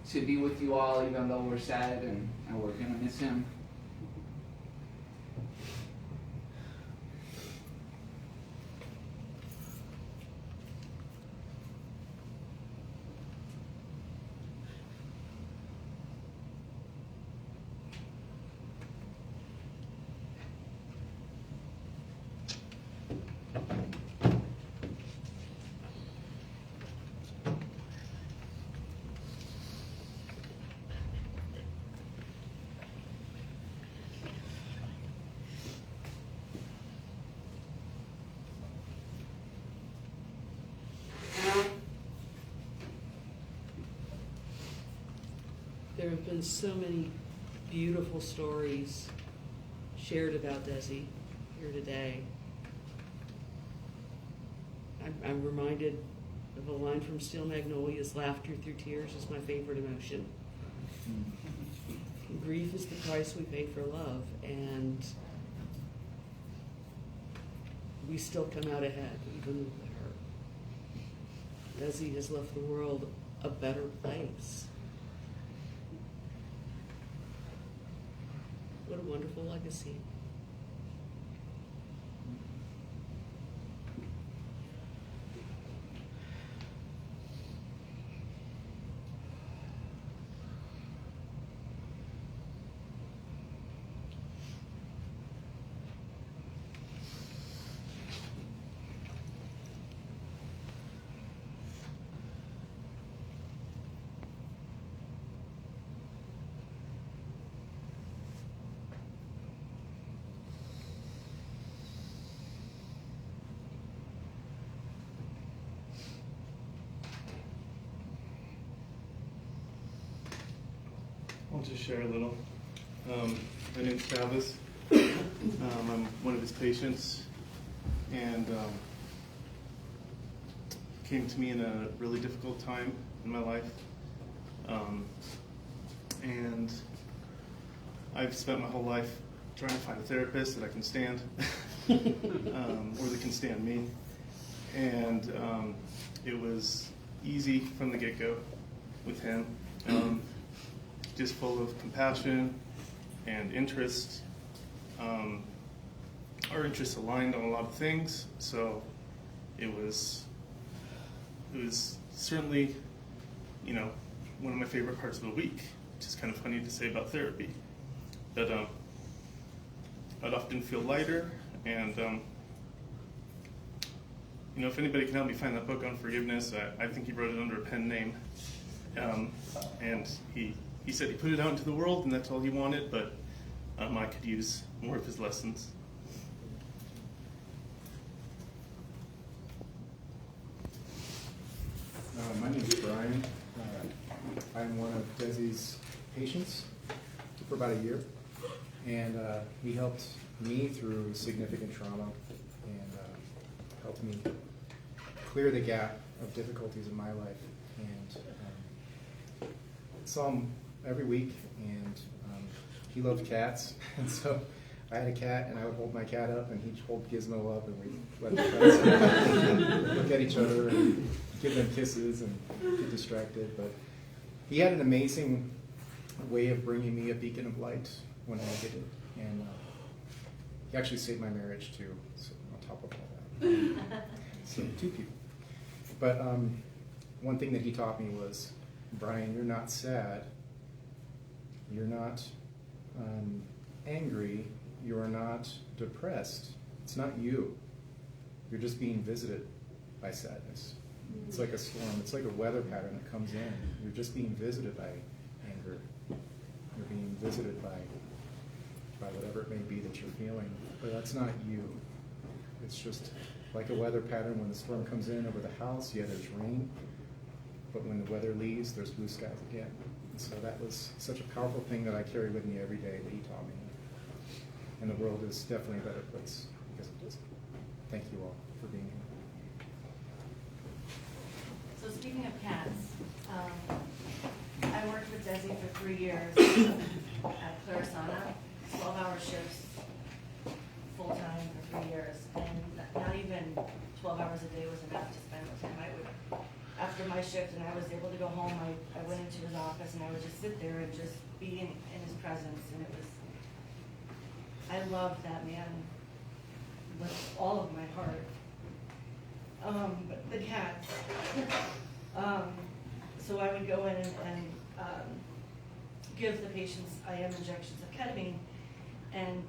to be with you all, even though we're sad and we're gonna miss him. There have been so many beautiful stories shared about Desi here today. I'm reminded of a line from Steel Magnolias, laughter through tears is my favorite emotion. Grief is the price we pay for love, and we still come out ahead, even with the hurt. Desi has left the world a better place. What a wonderful legacy. I'll just share a little. My name's Travis. I'm one of his patients, and came to me in a really difficult time in my life. And I've spent my whole life trying to find a therapist that I can stand, or that can stand me. And it was easy from the get-go with him. Just full of compassion and interest. Our interests aligned on a lot of things, so it was certainly, one of my favorite parts of the week, which is kind of funny to say about therapy. But I'd often feel lighter, and if anybody can help me find that book on forgiveness, I think he wrote it under a pen name, and he said he put it out into the world, and that's all he wanted, but I could use more of his lessons. My name is Brian. I'm one of Desi's patients for about a year, and he helped me through significant trauma and helped me clear the gap of difficulties in my life. And saw him every week, and he loved cats, and so I had a cat, and I would hold my cat up, and he'd hold Gizmo up, and we'd let the cats look at each other and give them kisses and get distracted. But he had an amazing way of bringing me a beacon of light when I needed it, and he actually saved my marriage too, so on top of all that. So 2 people. But one thing that he taught me was, Brian, you're not sad, you're not angry, you're not depressed. It's not you. You're just being visited by sadness. It's like a storm. It's like a weather pattern that comes in. You're just being visited by anger. You're being visited by whatever it may be that you're feeling. But that's not you. It's just like a weather pattern. When the storm comes in over the house, yeah, there's rain. But when the weather leaves, there's blue skies again. And so that was such a powerful thing that I carry with me every day that he taught me. And the world is definitely a better place because of this. Thank you all for being here. So speaking of cats, I worked with Desi for 3 years at Clarasana, 12-hour shifts, full-time for 3 years, and not even 12 hours a day was enough to spend with him. After was my shift and I was able to go home, I went into his office and I would just sit there and just be in his presence, and it was, I loved that man with all of my heart. But the cats, so I would go in and give the patients IM injections of ketamine, and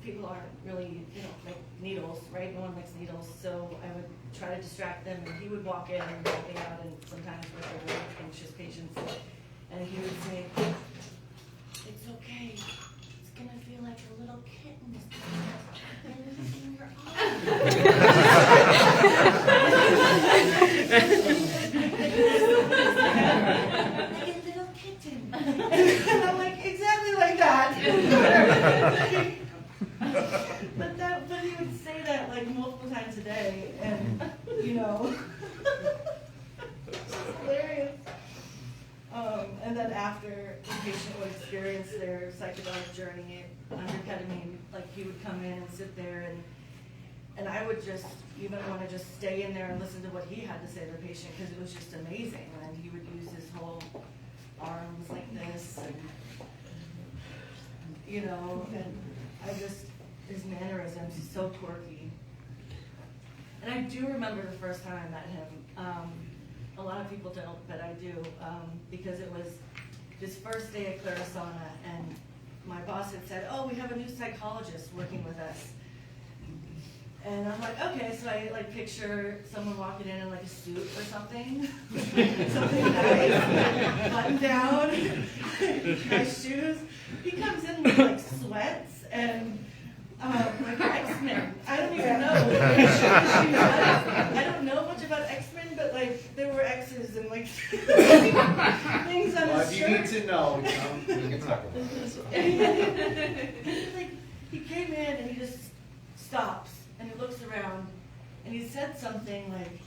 people aren't really, they don't like needles, right? No one likes needles, so I would try to distract them, and he would walk in and walk me out, and sometimes with the really anxious patients, and he would say, "It's okay. It's gonna feel like a little kitten in your arms." Like a little kitten. And I'm like, exactly like that. But he would say that like multiple times a day, and you know, it's hilarious. And then after the patient would experience their psychedelic journey under ketamine, like he would come in and sit there, and I would just even want to just stay in there and listen to what he had to say to the patient, because it was just amazing. And he would use his whole arms like this, and you know, and I just, his mannerisms, he's so quirky. And I do remember the first time I met him. A lot of people don't, but I do, because it was his first day at Clarisana, and my boss had said, "Oh, we have a new psychologist working with us." And I'm like, okay, so I like picture someone walking in like a suit or something, something nice, button down, nice shoes. He comes in with like sweats and like X-Men. I don't even know. I don't know much about X-Men, but like there were X's and like things on his shirt. If you need to know, we can talk about it. Like he came in and he just stops and he looks around and he said something like,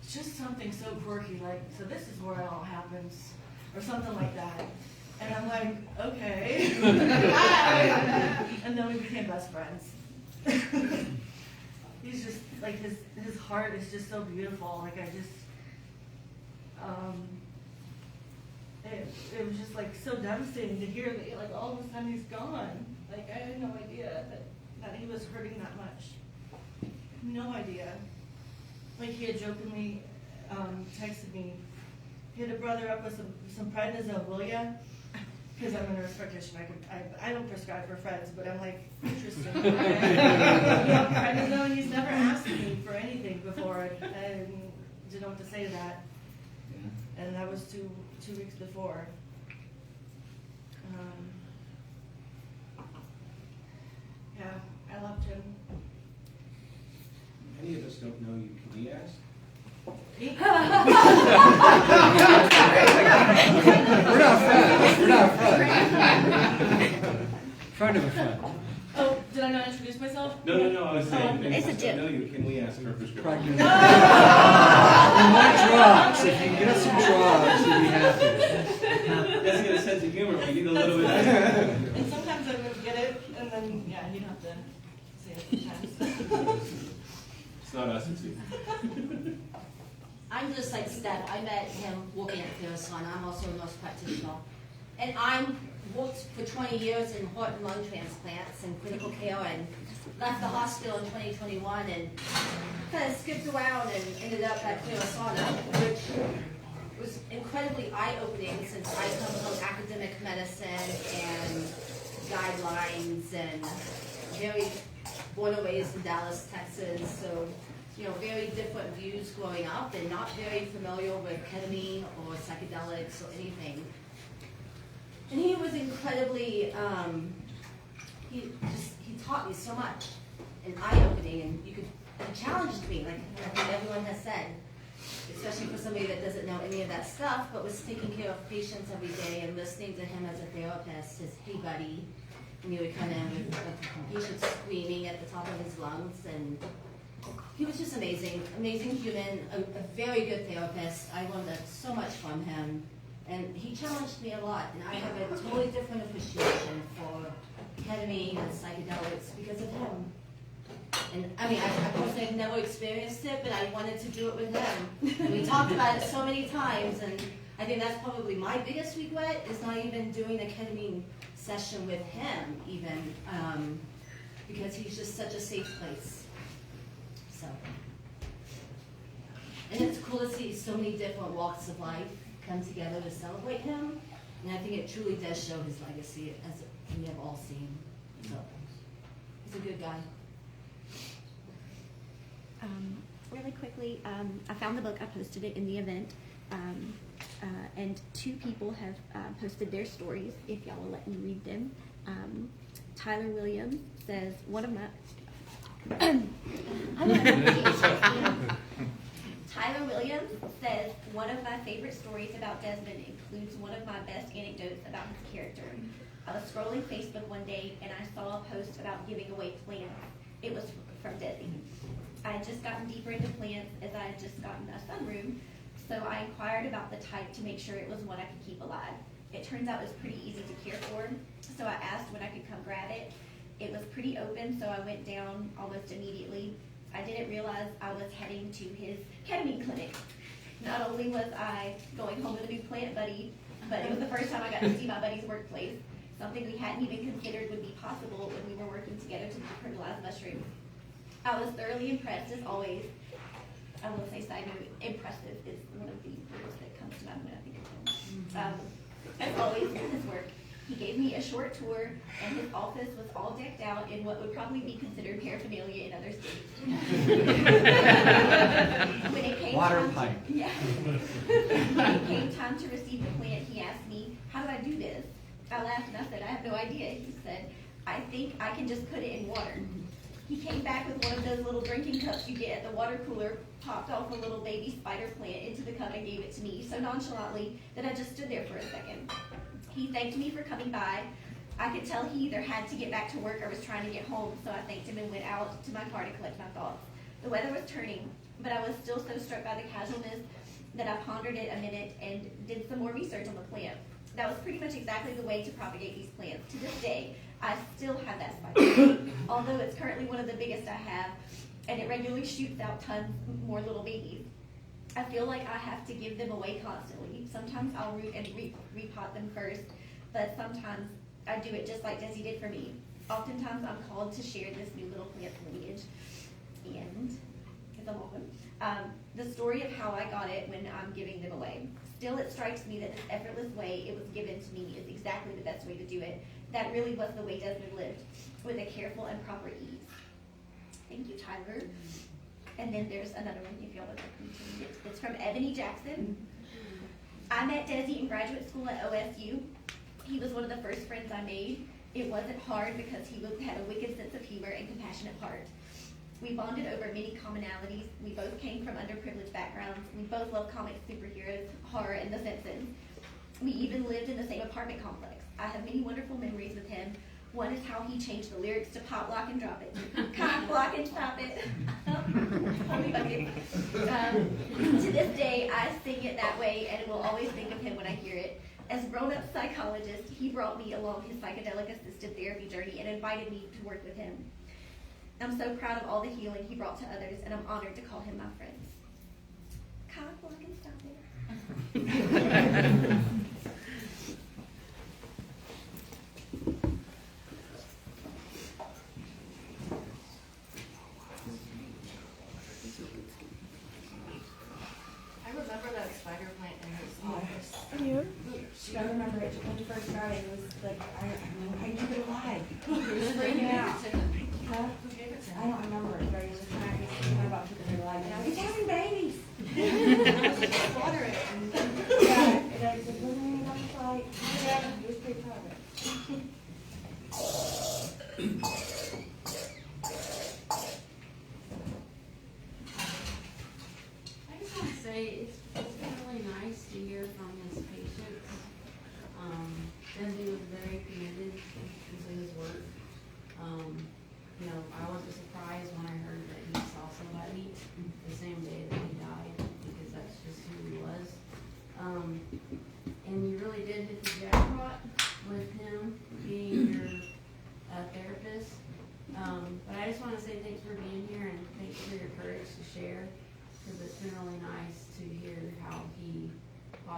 just something so quirky, like, "So this is where it all happens," or something like that. And I'm like, okay. And then we became best friends. He's just, like, his heart is just so beautiful. Like, I just, it was just, like, so devastating to hear that, like, all of a sudden he's gone. Like, I had no idea that he was hurting that much. No idea. Like, he had jokingly texted me, he had a brother up with some prednisone, will ya? Because I'm a nurse practitioner, I don't prescribe for friends, but I'm like, interesting. Prednisone, he's never asked me for anything before. I didn't know what to say to that. Yeah. And that was two weeks before. Yeah, I loved him. Many of us don't know you. Can we ask? We're not friends. We're not friends. Friend of a friend. Oh, did I not introduce myself? No. I was saying, many of It's a us tip. don't know you. Can we ask for a prescription? We want drugs. If you can get us some drugs, we'd be happy. That's got a sense of humor. We need a little bit. And sometimes I would get it, and then, yeah, he'd have to say it sometimes. It's not us, it's you. I'm just like Steph. I met him working at Patterson. I'm also a nurse practitioner. And I worked for 20 years in heart and lung transplants and critical care, and left the hospital in 2021 and kind of skipped around and ended up at Patterson, which was incredibly eye-opening since I come from academic medicine and guidelines and very born and raised in Dallas, Texas. So, you know, very different views growing up and not very familiar with ketamine or psychedelics or anything. And he was incredibly, he taught me so much and eye-opening, and he challenged me, like I think everyone has said, especially for somebody that doesn't know any of that stuff, but was taking care of patients every day and listening to him as a therapist, his hey buddy, and he would come in with like, patients screaming at the top of his lungs, and he was just amazing human, a very good therapist. I learned so much from him, and he challenged me a lot, and I have a totally different appreciation for ketamine and psychedelics because of him. And I mean, I personally have never experienced it, but I wanted to do it with him. And we talked about it so many times, and I think that's probably my biggest regret, is not even doing a ketamine session with him even, because he's just such a safe place. So, and it's cool to see so many different walks of life come together to celebrate him, and I think it truly does show his legacy, as we have all seen. So, he's a good guy. Really quickly, I found the book, I posted it in the event, and 2 people have posted their stories, if y'all will let me read them. Tyler Williams says, Tyler Williams says, one of my favorite stories about Desmond includes one of my best anecdotes about his character. I was scrolling Facebook one day and I saw a post about giving away plants. It was from Desi. I had just gotten deeper into plants as I had just gotten a sunroom, so I inquired about the type to make sure it was one I could keep alive. It turns out it was pretty easy to care for, so I asked when I could come grab it. It was pretty open, so I went down almost immediately. I didn't realize I was heading to his ketamine clinic. Not only was I going home with a new plant buddy, but it was the first time I got to see my buddy's workplace, something we hadn't even considered would be possible when we were working together to decriminalize mushrooms. I was thoroughly impressed, as always. I will say, side note, impressive is one of the words that comes to mind when I think of him. As always, with his work, he gave me a short tour, and his office was all decked out in what would probably be considered paraphernalia in other states. When it came Water time pipe. To, yeah. When it came time to receive the plant, he asked me, "How do I do this?" I laughed and I said, "I have no idea." He said, "I think I can just put it in water." He came back with one of those little drinking cups you get at the water cooler, popped off a little baby spider plant into the cup and gave it to me so nonchalantly that I just stood there for a second. He thanked me for coming by. I could tell he either had to get back to work or was trying to get home, so I thanked him and went out to my car to collect my thoughts. The weather was turning, but I was still so struck by the casualness that I pondered it a minute and did some more research on the plant. That was pretty much exactly the way to propagate these plants. To this day, I still have that spider, although it's currently one of the biggest I have, and it regularly shoots out tons more little babies. I feel like I have to give them away constantly. Sometimes I'll root and repot them first, but sometimes I do it just like Desi did for me. Oftentimes I'm called to share this new little plant lineage, and it's a long one. The story of how I got it when I'm giving them away. Still, it strikes me that this effortless way it was given to me is exactly the best way to do it. That really was the way Desmond lived, with a careful and proper ease. Thank you, Tyler. And then there's another one, if y'all would like me to read it. It's from Ebony Jackson. I met Desi in graduate school at OSU. He was one of the first friends I made. It wasn't hard because he had a wicked sense of humor and compassionate heart. We bonded over many commonalities. We both came from underprivileged backgrounds. We both love comics, superheroes, horror, and The Simpsons. We even lived in the same apartment complex. I have many wonderful memories with him. One is how he changed the lyrics to pop, lock, and drop it. Cock, block, and stop it. Holy bucket. To this day, I sing it that way and will always think of him when I hear it. As grown-up psychologist, he brought me along his psychedelic-assisted therapy journey and invited me to work with him. I'm so proud of all the healing he brought to others, and I'm honored to call him my friend. Cock, block, and stop it. I remember that spider plant in his office. I remember it when you first got it. It was like, I keep it alive. It was freaking out. Huh? I don't remember it, but I was trying to think about keeping it alive. Now he's having babies. I was just water it. Yeah, and I was living on the site. Yeah, he was pretty proud of it. I just want to say it's been really nice to hear from his patients. Desi was very committed to his work. I wasn't surprised when I heard that he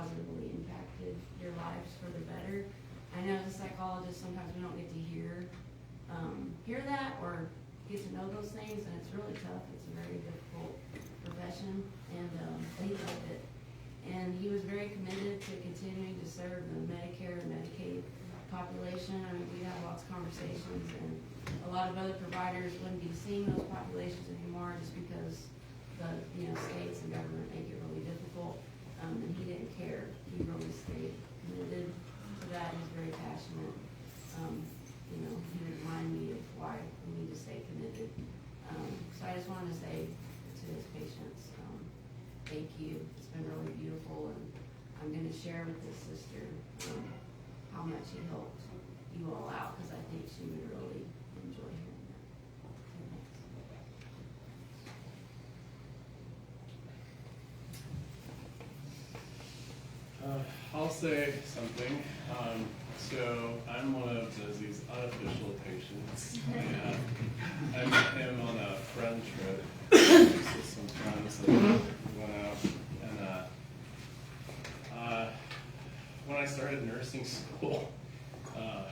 positively impacted your lives for the better. I know as a psychologist, sometimes we don't get to hear that or get to know those things, and it's really tough. It's a very difficult profession, and he loved it. And he was very committed to continuing to serve the Medicare and Medicaid population. I mean, we have lots of conversations, and a lot of other providers wouldn't be seeing those populations anymore just because the states and government make it really difficult. And he didn't care. He really stayed committed to that. He's very passionate. He would remind me of why we need to stay committed. So I just wanted to say to his patients, thank you. It's been really beautiful, and I'm going to share with his sister how much he helped you all out, because I think she would really enjoy hearing that. I'll say something. So I'm one of Desi's unofficial patients. I met him on a friend trip with some friends that went out. And when I started nursing school, I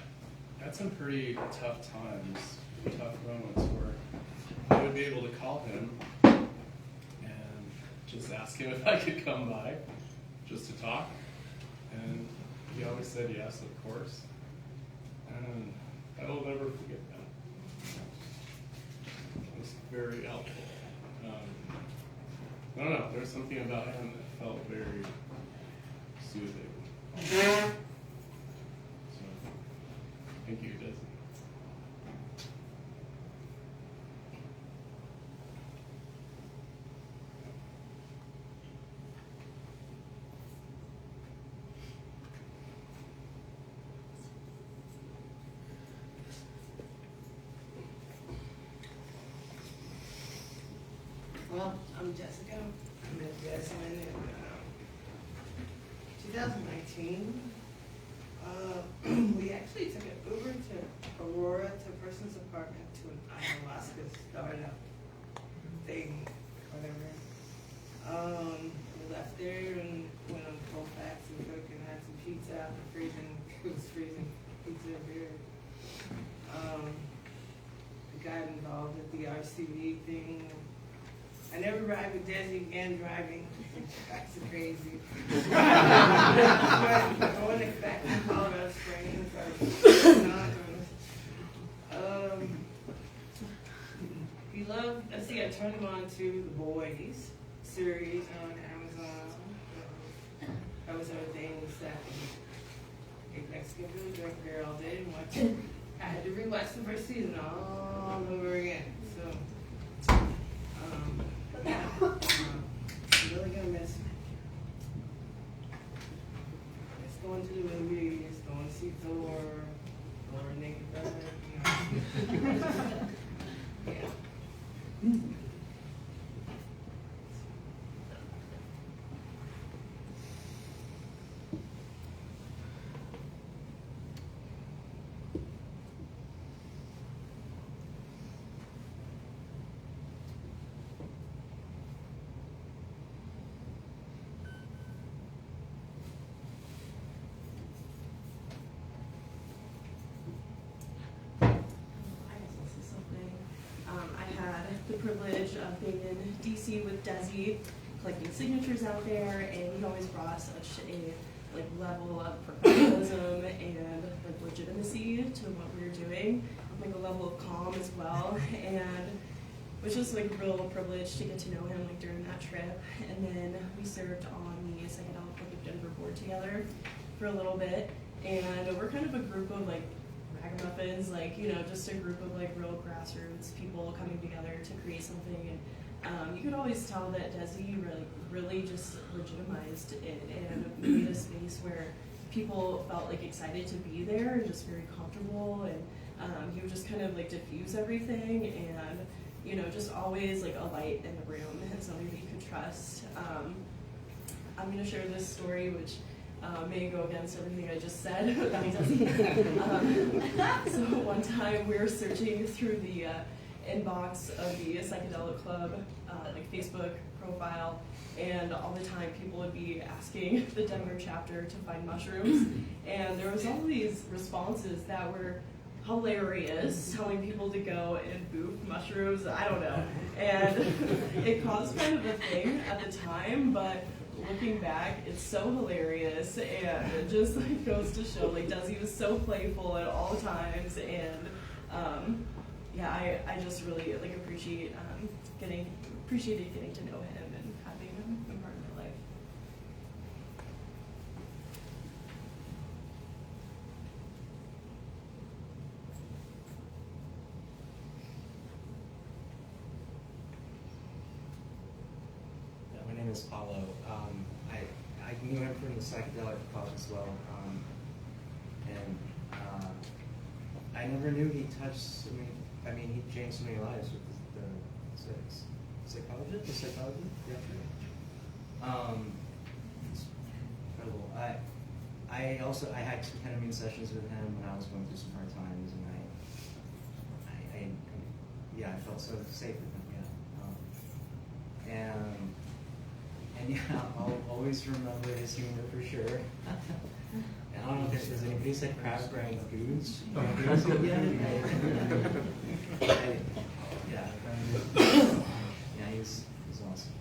had some pretty tough times, tough moments where I would be able to call him and just ask him if I could come by just to talk. And he always said yes, of course. And I will never forget that. It was very helpful. I don't know, there's something about him that felt very soothing. So, thank you, Desi. Well, I'm Jessica. I met Desmond in 2019. We actually took an Uber to Aurora to a person's apartment to an ayahuasca startup thing, whatever. We left there and went on Colfax and Cook and had some pizza out in the freezing. It was freezing pizza and beer. I got involved with the RCV thing. I never ride with Desi again driving. That's crazy. I wasn't expecting Colorado Springs. He loved, I turned him on to The Boys series on Amazon. That was our thing. We sat and ate Mexican food, drank beer all day, and watched it. I had to rewatch the first season all over again. So, yeah, I'm really gonna miss him. It's going to the movies, going to see Thor, or Naked Brother, yeah. The privilege of being in DC with Desi, collecting signatures out there, and he always brought such a level of professionalism and legitimacy to what we were doing, a level of calm as well, and it was just a real privilege to get to know him during that trip. And then we served on the Psychedelic Club of Denver board together for a little bit, and we're kind of a group of ragamuffins, just a group of real grassroots people coming together to create something. And you could always tell that Desi really just legitimized it and made a space where people felt excited to be there and just very comfortable. And he would just kind of diffuse everything, and just always a light in the room and somebody that you could trust. I'm going to share this story, which may go against everything I just said about Desi. So one time we were searching through the inbox of the Psychedelic Club Facebook profile, and all the time people would be asking the Denver chapter to find mushrooms, and there was all these responses that were hilarious, telling people to go and boof mushrooms, I don't know, and it caused kind of a thing at the time, but looking back, it's so hilarious, and it just like goes to show, like, Desi was so playful at all times, and yeah, I just really like appreciated getting to know him and having him a part of my life. My name is Paulo. I knew him from the psychedelic club as well, and I never knew he touched so many. I mean, he changed so many lives with the psychologist. The psychology. Yeah. It's incredible. I had some ketamine sessions with him when I was going through some hard times, and I felt so safe with him. Yeah. And yeah, I'll always remember his humor for sure. And I don't know if there's anybody who said crab brain goons. Yeah, he's awesome.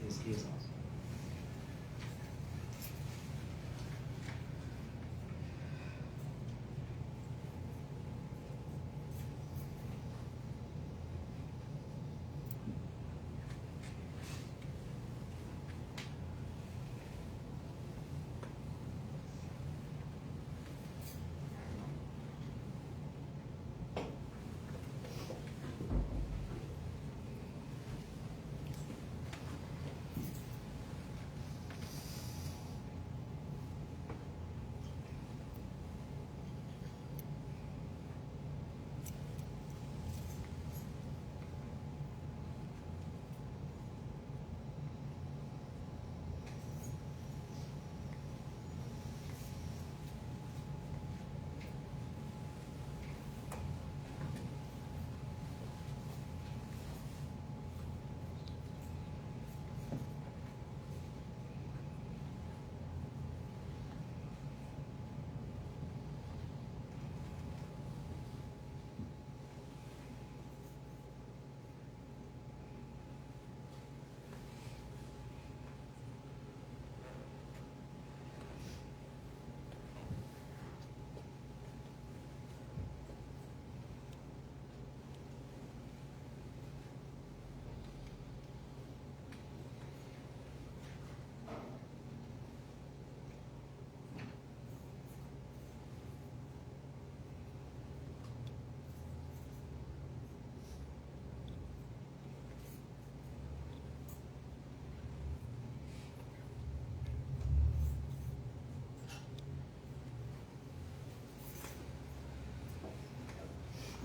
He is awesome.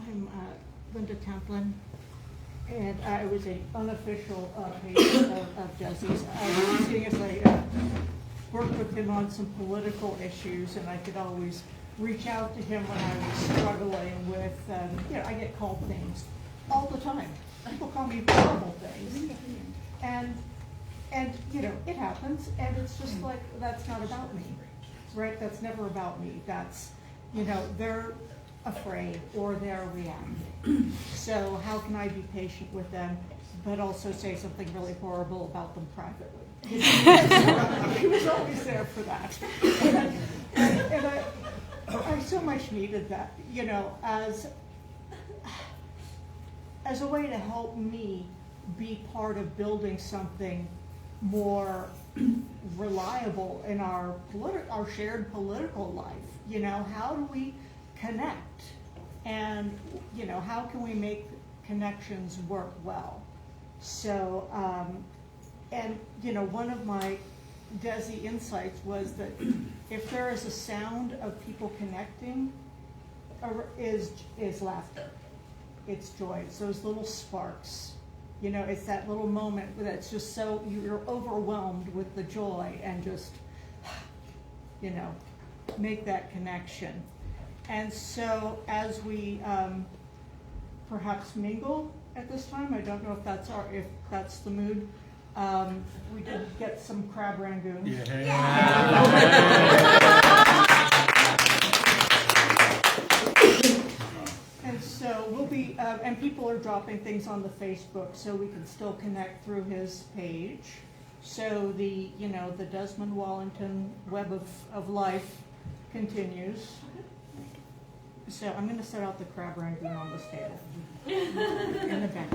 I'm Linda Templin, and I was an unofficial patient of Desi's. I was seeing as I worked with him on some political issues, and I could always reach out to him when I was struggling with, I get called things all the time. People call me horrible things, and it happens, and it's just like, that's not about me, right? That's never about me. That's, they're afraid or they're reacting. So how can I be patient with them, but also say something really horrible about them privately? He was always there for that. And I so much needed that, as a way to help me be part of building something more reliable in our shared political life. How do we connect? And, how can we make connections work well? So, one of my Desi insights was that if there is a sound of people connecting, is laughter. It's joy. It's those little sparks. It's that little moment that's just so, you're overwhelmed with the joy and just, make that connection. And so as we perhaps mingle at this time, I don't know if that's the mood, We did get some crab rangoon. And so we'll be, and people are dropping things on the Facebook, so we can still connect through his page. So the, the Desmond Wallington web of life continues. So I'm going to set out the crab rangoon on this table in the back.